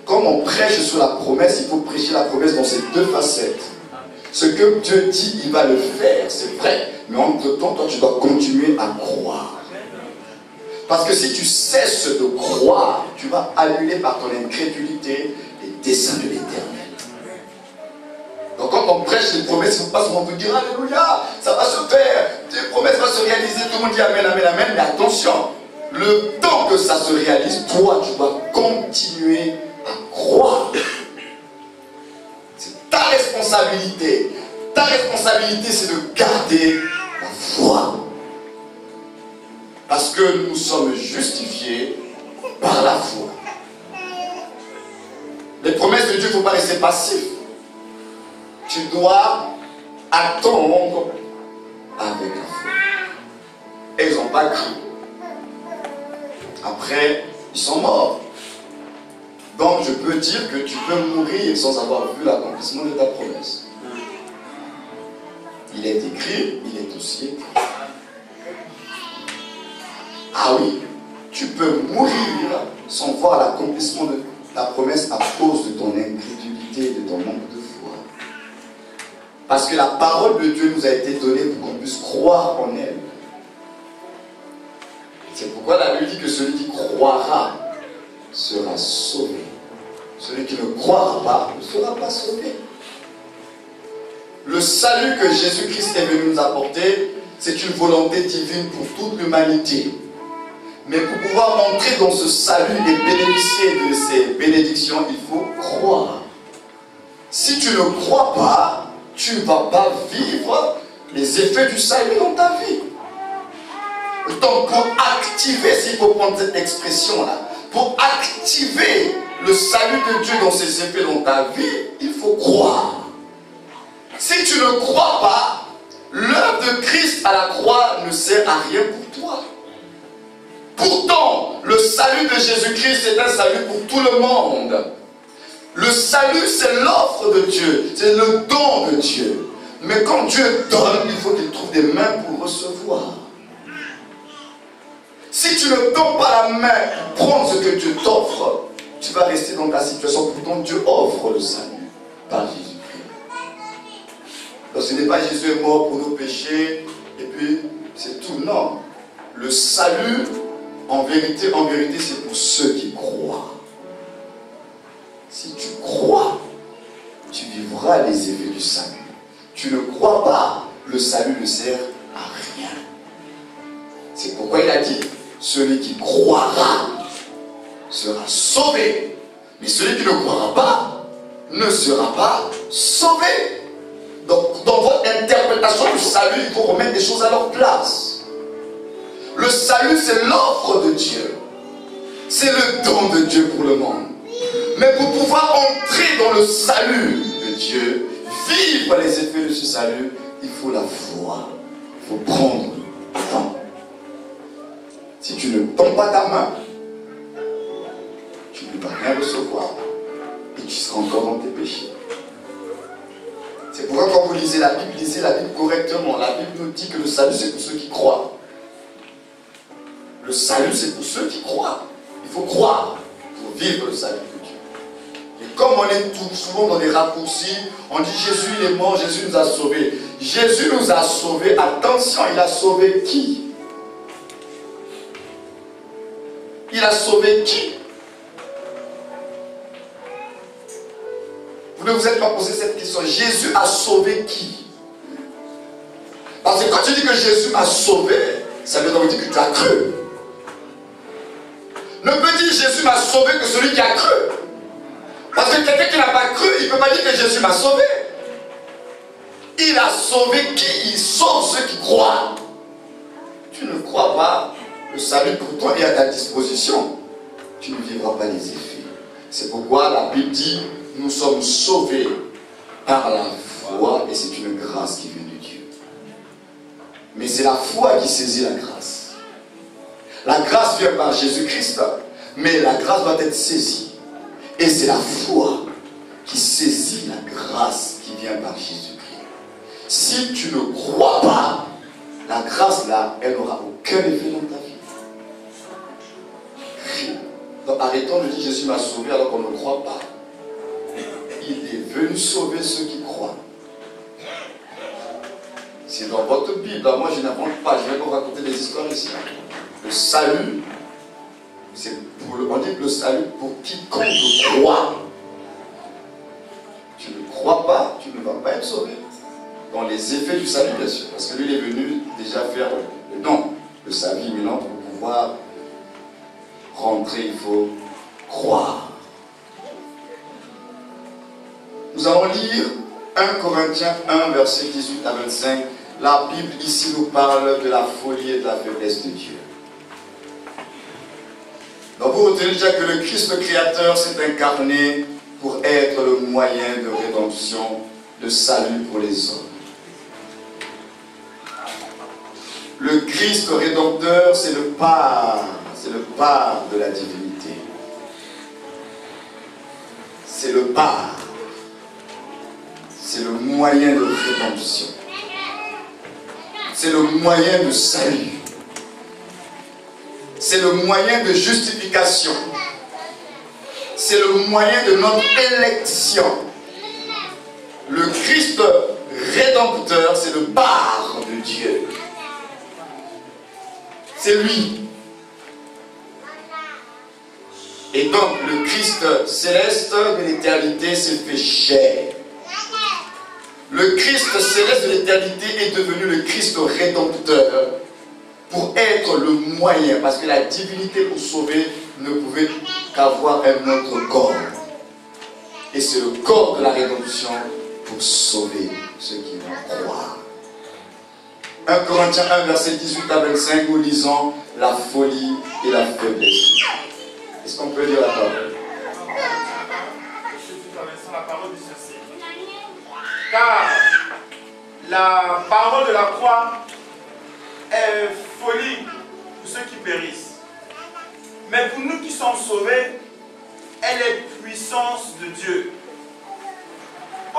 S1: comme on prêche sur la promesse, il faut prêcher la promesse dans ces 2 facettes. Ce que Dieu dit, il va le faire, c'est vrai. Mais en même temps, toi tu dois continuer à croire. Parce que si tu cesses de croire, tu vas annuler par ton incrédulité les desseins de l'Éternel. Donc quand on prêche les promesses, il ne faut pas seulement vous dire Alléluia, ça va se faire, tes promesses vont se réaliser, tout le monde dit Amen, Amen, Amen, mais attention, le temps que ça se réalise, toi tu dois continuer à croire. C'est ta responsabilité. Ta responsabilité, c'est de garder la foi. Parce que nous sommes justifiés par la foi. Les promesses de Dieu, il ne faut pas rester passif. Tu dois attendre avec la foi. Et ils n'ont pas cru. Après, ils sont morts. Donc je peux dire que tu peux mourir sans avoir vu l'accomplissement de ta promesse. Il est écrit, il est aussi écrit. Ah oui, tu peux mourir sans voir l'accomplissement de ta promesse à cause de ton incrédulité et de ton manque de foi. Parce que la parole de Dieu nous a été donnée pour qu'on puisse croire en elle. C'est pourquoi la Bible dit que celui qui croira sera sauvé. Celui qui ne croira pas ne sera pas sauvé. Le salut que Jésus-Christ est venu nous apporter, c'est une volonté divine pour toute l'humanité. Mais pour pouvoir entrer dans ce salut et bénéficier de ces bénédictions, il faut croire. Si tu ne crois pas, tu ne vas pas vivre les effets du salut dans ta vie. Donc pour activer, s'il faut prendre cette expression-là, pour activer le salut de Dieu dans ses effets dans ta vie, il faut croire. Si tu ne crois pas, l'œuvre de Christ à la croix ne sert à rien pour toi. Pourtant, le salut de Jésus-Christ est un salut pour tout le monde. Le salut, c'est l'offre de Dieu, c'est le don de Dieu. Mais quand Dieu donne, il faut qu'il trouve des mains pour recevoir. Si tu ne tends pas la main pour prendre ce que Dieu t'offre, tu vas rester dans ta situation. Pourtant, Dieu offre le salut par Jésus-Christ. Donc ce n'est pas Jésus est mort pour nos péchés et puis c'est tout. Non. Le salut, en vérité, c'est pour ceux qui croient. Si tu crois, tu vivras les effets du salut. Tu ne crois pas, le salut ne sert à rien. C'est pourquoi il a dit, celui qui croira sera sauvé. Mais celui qui ne croira pas ne sera pas sauvé. Donc, dans votre interprétation du salut, il faut remettre des choses à leur place. Le salut, c'est l'offre de Dieu. C'est le don de Dieu pour le monde. Mais pour pouvoir entrer dans le salut de Dieu, vivre les effets de ce salut, il faut la foi. Il faut prendre le temps. Si tu ne tends pas ta main, tu ne vas rien recevoir. Et tu seras encore dans tes péchés. C'est pourquoi quand vous lisez la Bible correctement. La Bible nous dit que le salut, c'est pour ceux qui croient. Le salut, c'est pour ceux qui croient. Il faut croire pour vivre le salut de Dieu. Et comme on est tout souvent dans des raccourcis, on dit Jésus il est mort, Jésus nous a sauvés. Jésus nous a sauvés. Attention, il a sauvé qui? Il a sauvé qui? Vous ne vous êtes pas posé cette question. Jésus a sauvé qui? Parce que quand tu dis que Jésus m'a sauvé, ça veut donc dire que tu as cru. Ne peut dire Jésus m'a sauvé que celui qui a cru. Parce que quelqu'un qui n'a pas cru, il ne peut pas dire que Jésus m'a sauvé. Il a sauvé qui? Il sauve ceux qui croient. Tu ne crois pas, le salut pour toi est à ta disposition. Tu ne vivras pas les effets. C'est pourquoi la Bible dit, nous sommes sauvés par la foi et c'est une grâce qui vient de Dieu. Mais c'est la foi qui saisit la grâce. La grâce vient par Jésus-Christ, mais la grâce doit être saisie. Et c'est la foi qui saisit la grâce qui vient par Jésus-Christ. Si tu ne crois pas, la grâce là, elle n'aura aucun effet dans ta vie. Donc arrêtons de dire Jésus m'a sauvé alors qu'on ne croit pas. Il est venu sauver ceux qui croient. C'est dans votre Bible. Moi je n'invente pas, je vais vous raconter des histoires ici. Le salut, on dit que le salut pour quiconque croit. Tu ne crois pas, tu ne vas pas être sauvé. Dans les effets du salut, bien sûr. Parce que lui, il est venu déjà faire le don de sa vie. Maintenant, pour pouvoir rentrer, il faut croire. Nous allons lire 1 Corinthiens 1, verset 18 à 25. La Bible ici nous parle de la folie et de la faiblesse de Dieu. Donc vous retenez déjà que le Christ le Créateur s'est incarné pour être le moyen de rédemption, de salut pour les hommes. Le Christ Rédempteur, c'est le part de la divinité. C'est le part. C'est le moyen de rédemption. C'est le moyen de salut. C'est le moyen de justification. C'est le moyen de notre élection. Le Christ Rédempteur, c'est le part de Dieu. C'est lui. Et donc, le Christ céleste de l'éternité s'est fait chair. Le Christ céleste de l'éternité est devenu le Christ Rédempteur pour être le moyen, parce que la divinité pour sauver ne pouvait qu'avoir un autre corps. Et c'est le corps de la rédemption pour sauver ceux qui vont croire. 1 Corinthiens 1, verset 18 à 25, nous lisons la folie et la faiblesse. Est-ce qu'on peut lire la parole?
S3: La parole dit ceci. Car la parole de la croix est folie pour ceux qui périssent. Mais pour nous qui sommes sauvés, elle est puissance de Dieu.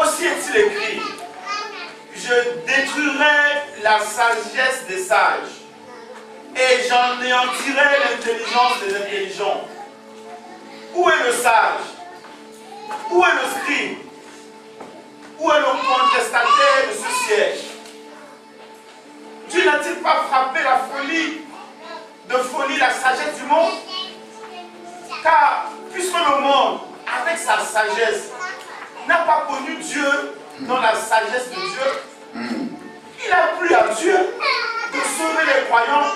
S3: Aussi est-il écrit, je détruirai la sagesse des sages et j'anéantirai l'intelligence des intelligents. Où est le sage? Où est le scribe? Où est le contestataire de ce siècle? Dieu n'a-t-il pas frappé de folie la sagesse du monde? Car puisque le monde, avec sa sagesse, n'a pas connu Dieu dans la sagesse de Dieu, il a plu à Dieu de sauver les croyants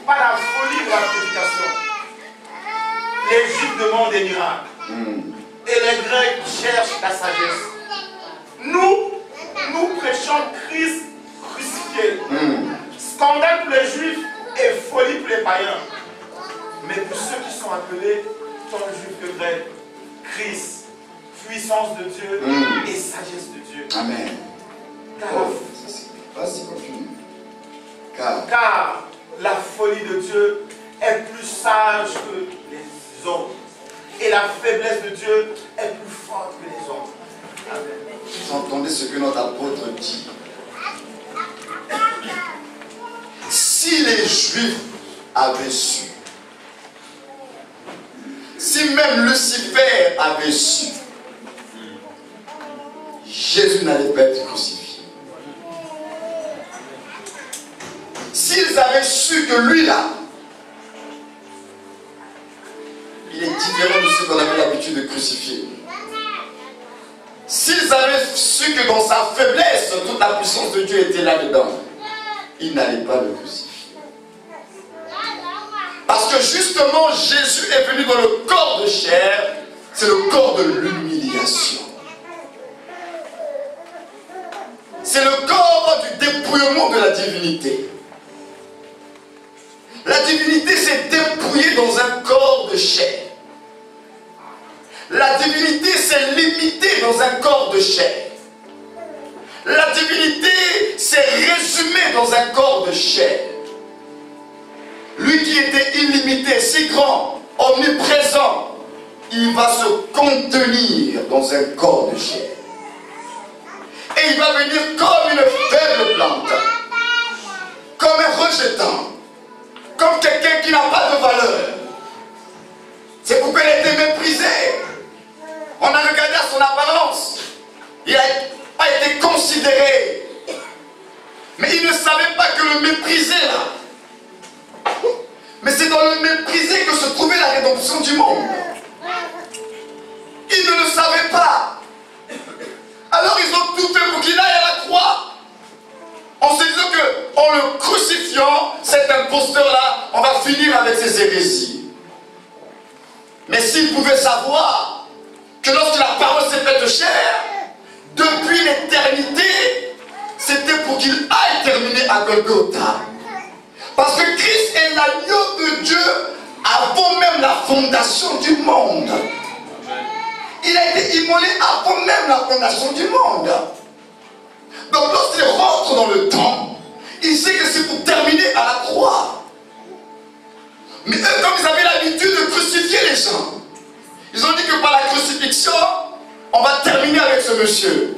S3: par la folie de la prédication. Les Juifs demandent des miracles et les Grecs cherchent la sagesse. Nous prêchons Christ crucifié. Scandale pour les Juifs et folie pour les païens. Mais pour ceux qui sont appelés, tant Juifs que Grecs, Christ, puissance de Dieu et sagesse de Dieu.
S1: Amen. Vas-y, continue.
S3: Car la folie de Dieu est plus sage que les hommes. Et la faiblesse de Dieu est plus forte que les hommes. Amen.
S1: Vous entendez ce que notre apôtre dit? Si les Juifs avaient su, si même Lucifer avait su, Jésus n'allait pas être crucifié. S'ils avaient su que lui-là, il est différent de ceux qu'on avait l'habitude de crucifier. S'ils avaient su que dans sa faiblesse, toute la puissance de Dieu était là-dedans, ils n'allaient pas le crucifier. Parce que justement, Jésus est venu dans le corps de chair, c'est le corps de l'humiliation. C'est le corps du dépouillement de la divinité. La divinité s'est dépouillée dans un corps de chair. La divinité s'est limitée dans un corps de chair. La divinité s'est résumée dans un corps de chair. Lui qui était illimité, si grand, omniprésent, il va se contenir dans un corps de chair. Et il va venir comme une faible plante, comme un rejetant, comme quelqu'un qui n'a pas de valeur. C'est pourquoi il a été méprisé. On a regardé à son apparence. Il n'a pas été considéré. Mais il ne savait pas que le méprisé là, mais c'est dans le méprisé que se trouvait la rédemption du monde. Ils ne le savaient pas. Alors ils ont tout fait pour qu'il aille à la croix. En se disant qu'en le crucifiant, cet imposteur-là, on va finir avec ses hérésies. Mais s'ils pouvaient savoir que lorsque la parole s'est faite chair, depuis l'éternité, c'était pour qu'il aille terminer à Golgotha. Parce que Christ est l'agneau de Dieu avant même la fondation du monde. Il a été immolé avant même la fondation du monde. Donc lorsqu'il rentre dans le temps, il sait que c'est pour terminer à la croix. Mais eux, comme ils avaient l'habitude de crucifier les gens, ils ont dit que par la crucifixion, on va terminer avec ce monsieur.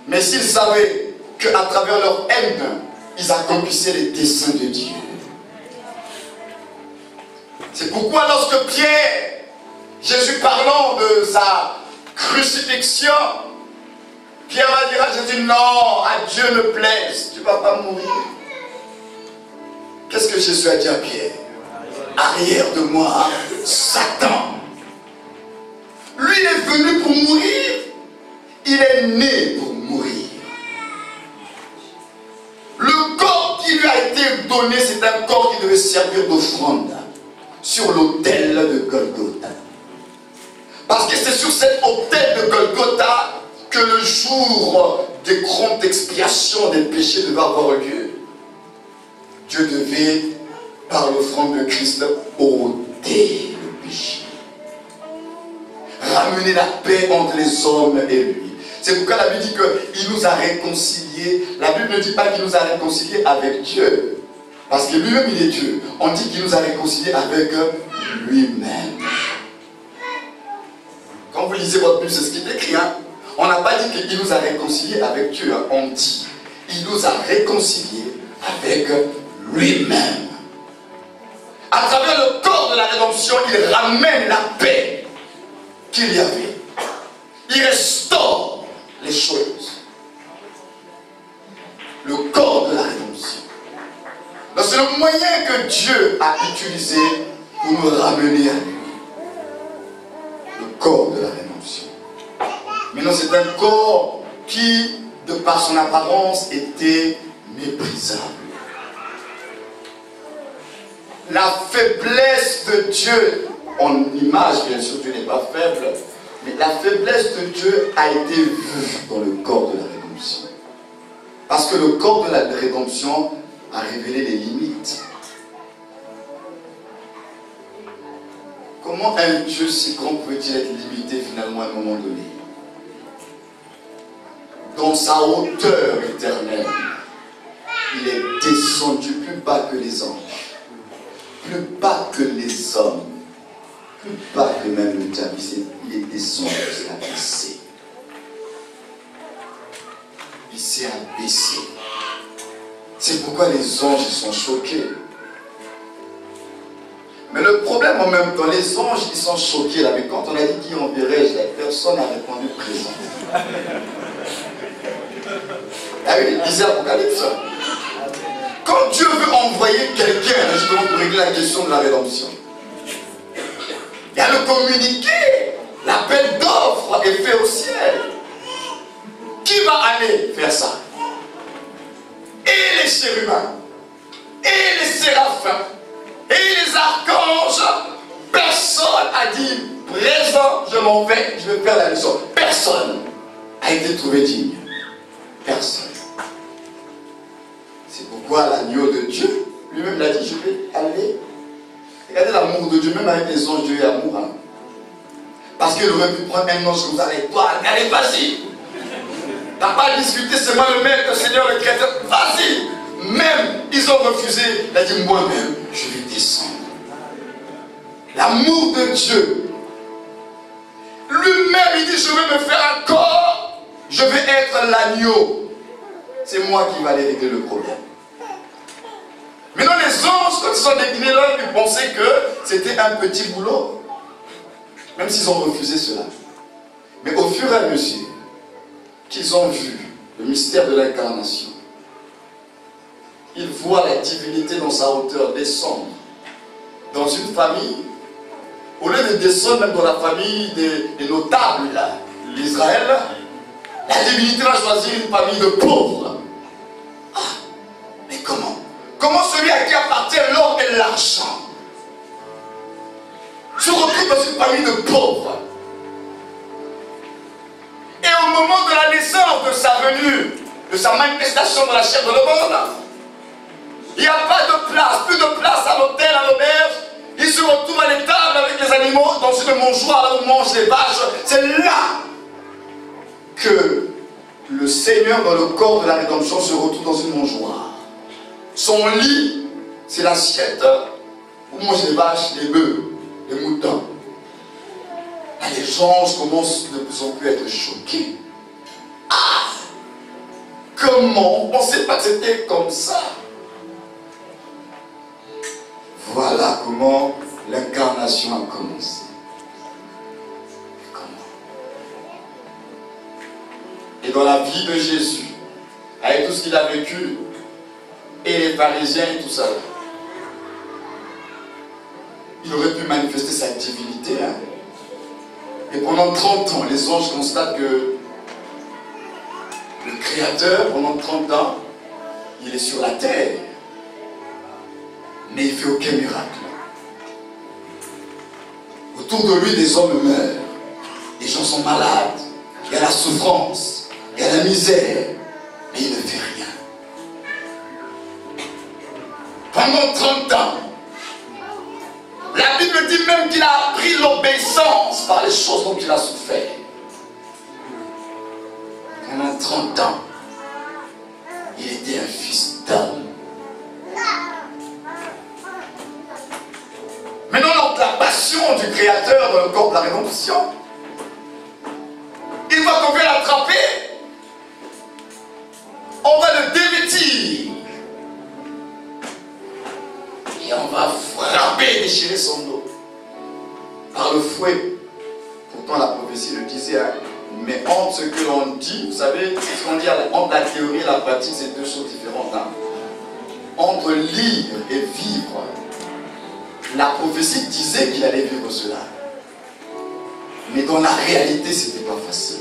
S1: Mais s'ils savaient qu'à travers leur haine, ils accomplissaient les desseins de Dieu. C'est pourquoi lorsque Pierre, Jésus parlant de sa crucifixion, Pierre va dire à Jésus, non, à Dieu ne plaise, tu ne vas pas mourir. Qu'est-ce que Jésus a dit à Pierre? Arrière de moi, Satan. Lui, il est venu pour mourir, il est né pour mourir. Le corps qui lui a été donné, c'est un corps qui devait servir d'offrande sur l'autel de Golgotha. Parce que c'est sur cet autel de Golgotha que le jour des grandes expiations des péchés devait avoir lieu. Dieu devait, par l'offrande de Christ, ôter le péché. Ramener la paix entre les hommes et lui. C'est pourquoi la Bible dit qu'il nous a réconciliés. La Bible ne dit pas qu'il nous a réconciliés avec Dieu. Parce que lui-même, il est Dieu. On dit qu'il nous a réconciliés avec lui-même. Quand vous lisez votre Bible, c'est ce qui est écrit. Hein? On n'a pas dit qu'il nous a réconciliés avec Dieu. Hein? On dit qu'il nous a réconciliés avec lui-même. À travers le corps de la rédemption, il ramène la paix qu'il y avait. Il restaure les choses. Le corps de la rédemption. Donc c'est le moyen que Dieu a utilisé pour nous ramener à lui. Le corps de la rédemption. Maintenant c'est un corps qui, de par son apparence, était méprisable. La faiblesse de Dieu, en image bien sûr, Dieu n'est pas faible, mais la faiblesse de Dieu a été vue dans le corps de la rédemption. Parce que le corps de la rédemption a révélé les limites. Comment un Dieu si grand peut-il être limité finalement à un moment donné? Dans sa hauteur éternelle, il est descendu plus bas que les anges, plus bas que les hommes, plus bas que même le diable. Il est descendu, il s'est abaissé. Il s'est abaissé. C'est pourquoi les anges sont choqués. Mais le problème en même temps, les anges ils sont choqués là, mais quand on a dit qui enverrai-je, la personne a répondu présent. Ah oui, il disait Apocalypse. Quand Dieu veut envoyer quelqu'un, justement pour régler la question de la rédemption, il y a le communiqué, l'appel d'offre est fait au ciel. Qui va aller faire ça? Et les chérubins, et les séraphins, et les archanges, personne a dit présent, je m'en vais, je vais faire la leçon. Personne a été trouvé digne. Personne. C'est pourquoi l'agneau de Dieu, lui-même l'a dit, je vais aller. Regardez l'amour de Dieu, même avec les anges, Dieu est amour. Hein? Parce qu'il aurait pu prendre un ange comme ça avec toi, allez, vas-y. T'as pas discuté, c'est moi le maître, le Seigneur, le Créateur, vas-y. Même, ils ont refusé. Il a dit, moi-même, je vais descendre. L'amour de Dieu. Lui-même, il dit, je vais me faire un corps, je vais être l'agneau. C'est moi qui vais aller régler le problème. Maintenant, les anges, quand ils sont déclinés là, ils pensaient que c'était un petit boulot. Même s'ils ont refusé cela. Mais au fur et à mesure qu'ils ont vu le mystère de l'incarnation, ils voient la divinité dans sa hauteur descendre dans une famille. Au lieu de descendre même dans la famille des notables d'Israël, la divinité va choisir une famille de pauvres. Ah, mais comment? Comment celui à qui appartient l'or et l'argent se retrouve dans une famille de pauvres? Et au moment de la naissance de sa venue, de sa manifestation dans la chair de l'homme, il n'y a pas de place, plus de place à l'hôtel, à l'auberge. Il se retrouve à l'étable avec les animaux dans une mangeoire, là où mangent les vaches. C'est là que le Seigneur, dans le corps de la rédemption, se retrouve dans une mangeoire. Son lit, c'est l'assiette où mangent les vaches, les bœufs, les moutons. Là, les anges commencent de plus en plus à être choqués. Ah! Comment? On ne pensait pas que c'était comme ça. Voilà comment l'incarnation a commencé. Comment? Et dans la vie de Jésus, avec tout ce qu'il a vécu, et les pharisiens et tout ça, il aurait pu manifester sa divinité. Hein? Et pendant 30 ans, les anges constatent que le Créateur, pendant 30 ans, il est sur la terre. Mais il ne fait aucun miracle. Autour de lui, des hommes meurent. Les gens sont malades. Il y a la souffrance. Il y a la misère. Mais il ne fait rien. pendant 30 ans. La Bible dit même qu'il a appris l'obéissance par les choses dont il a souffert. Pendant 30 ans, il était un fils d'homme. Maintenant, lors de la passion du Créateur dans le corps de la rédemption, il voit qu'on veut l'attraper, on va le dévêtir et on va frapper et déchirer son dos par le fouet. Pourtant la prophétie le disait, hein, mais entre ce que l'on dit, vous savez, ce qu'on dit entre la théorie et la pratique, c'est deux choses différentes. Hein. Entre lire et vivre, la prophétie disait qu'il allait vivre cela. Mais dans la réalité, ce n'était pas facile.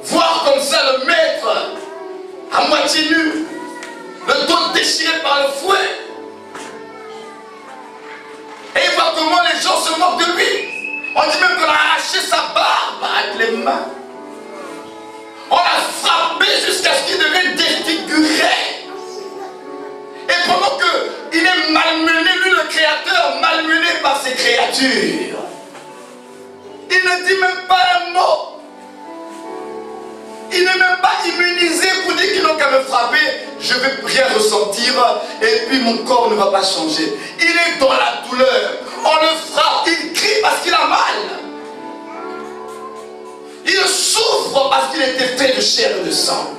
S1: Voir comme ça le maître à moitié nu, le dos déchiré par le fouet, et il voit comment les gens se moquent de lui. On dit même qu'on a arraché sa barbe avec les mains. On l'a frappé jusqu'à ce qu'il devienne défiguré. Et pendant qu'il est malmené, lui le Créateur, malmené par ses créatures, il ne dit même pas un mot. Il n'est même pas immunisé pour dire qu'ils n'ont qu'à me frapper, je ne vais rien ressentir et puis mon corps ne va pas changer. Il est dans la douleur, on le frappe, il crie parce qu'il a mal. Il souffre parce qu'il était fait de chair et de sang.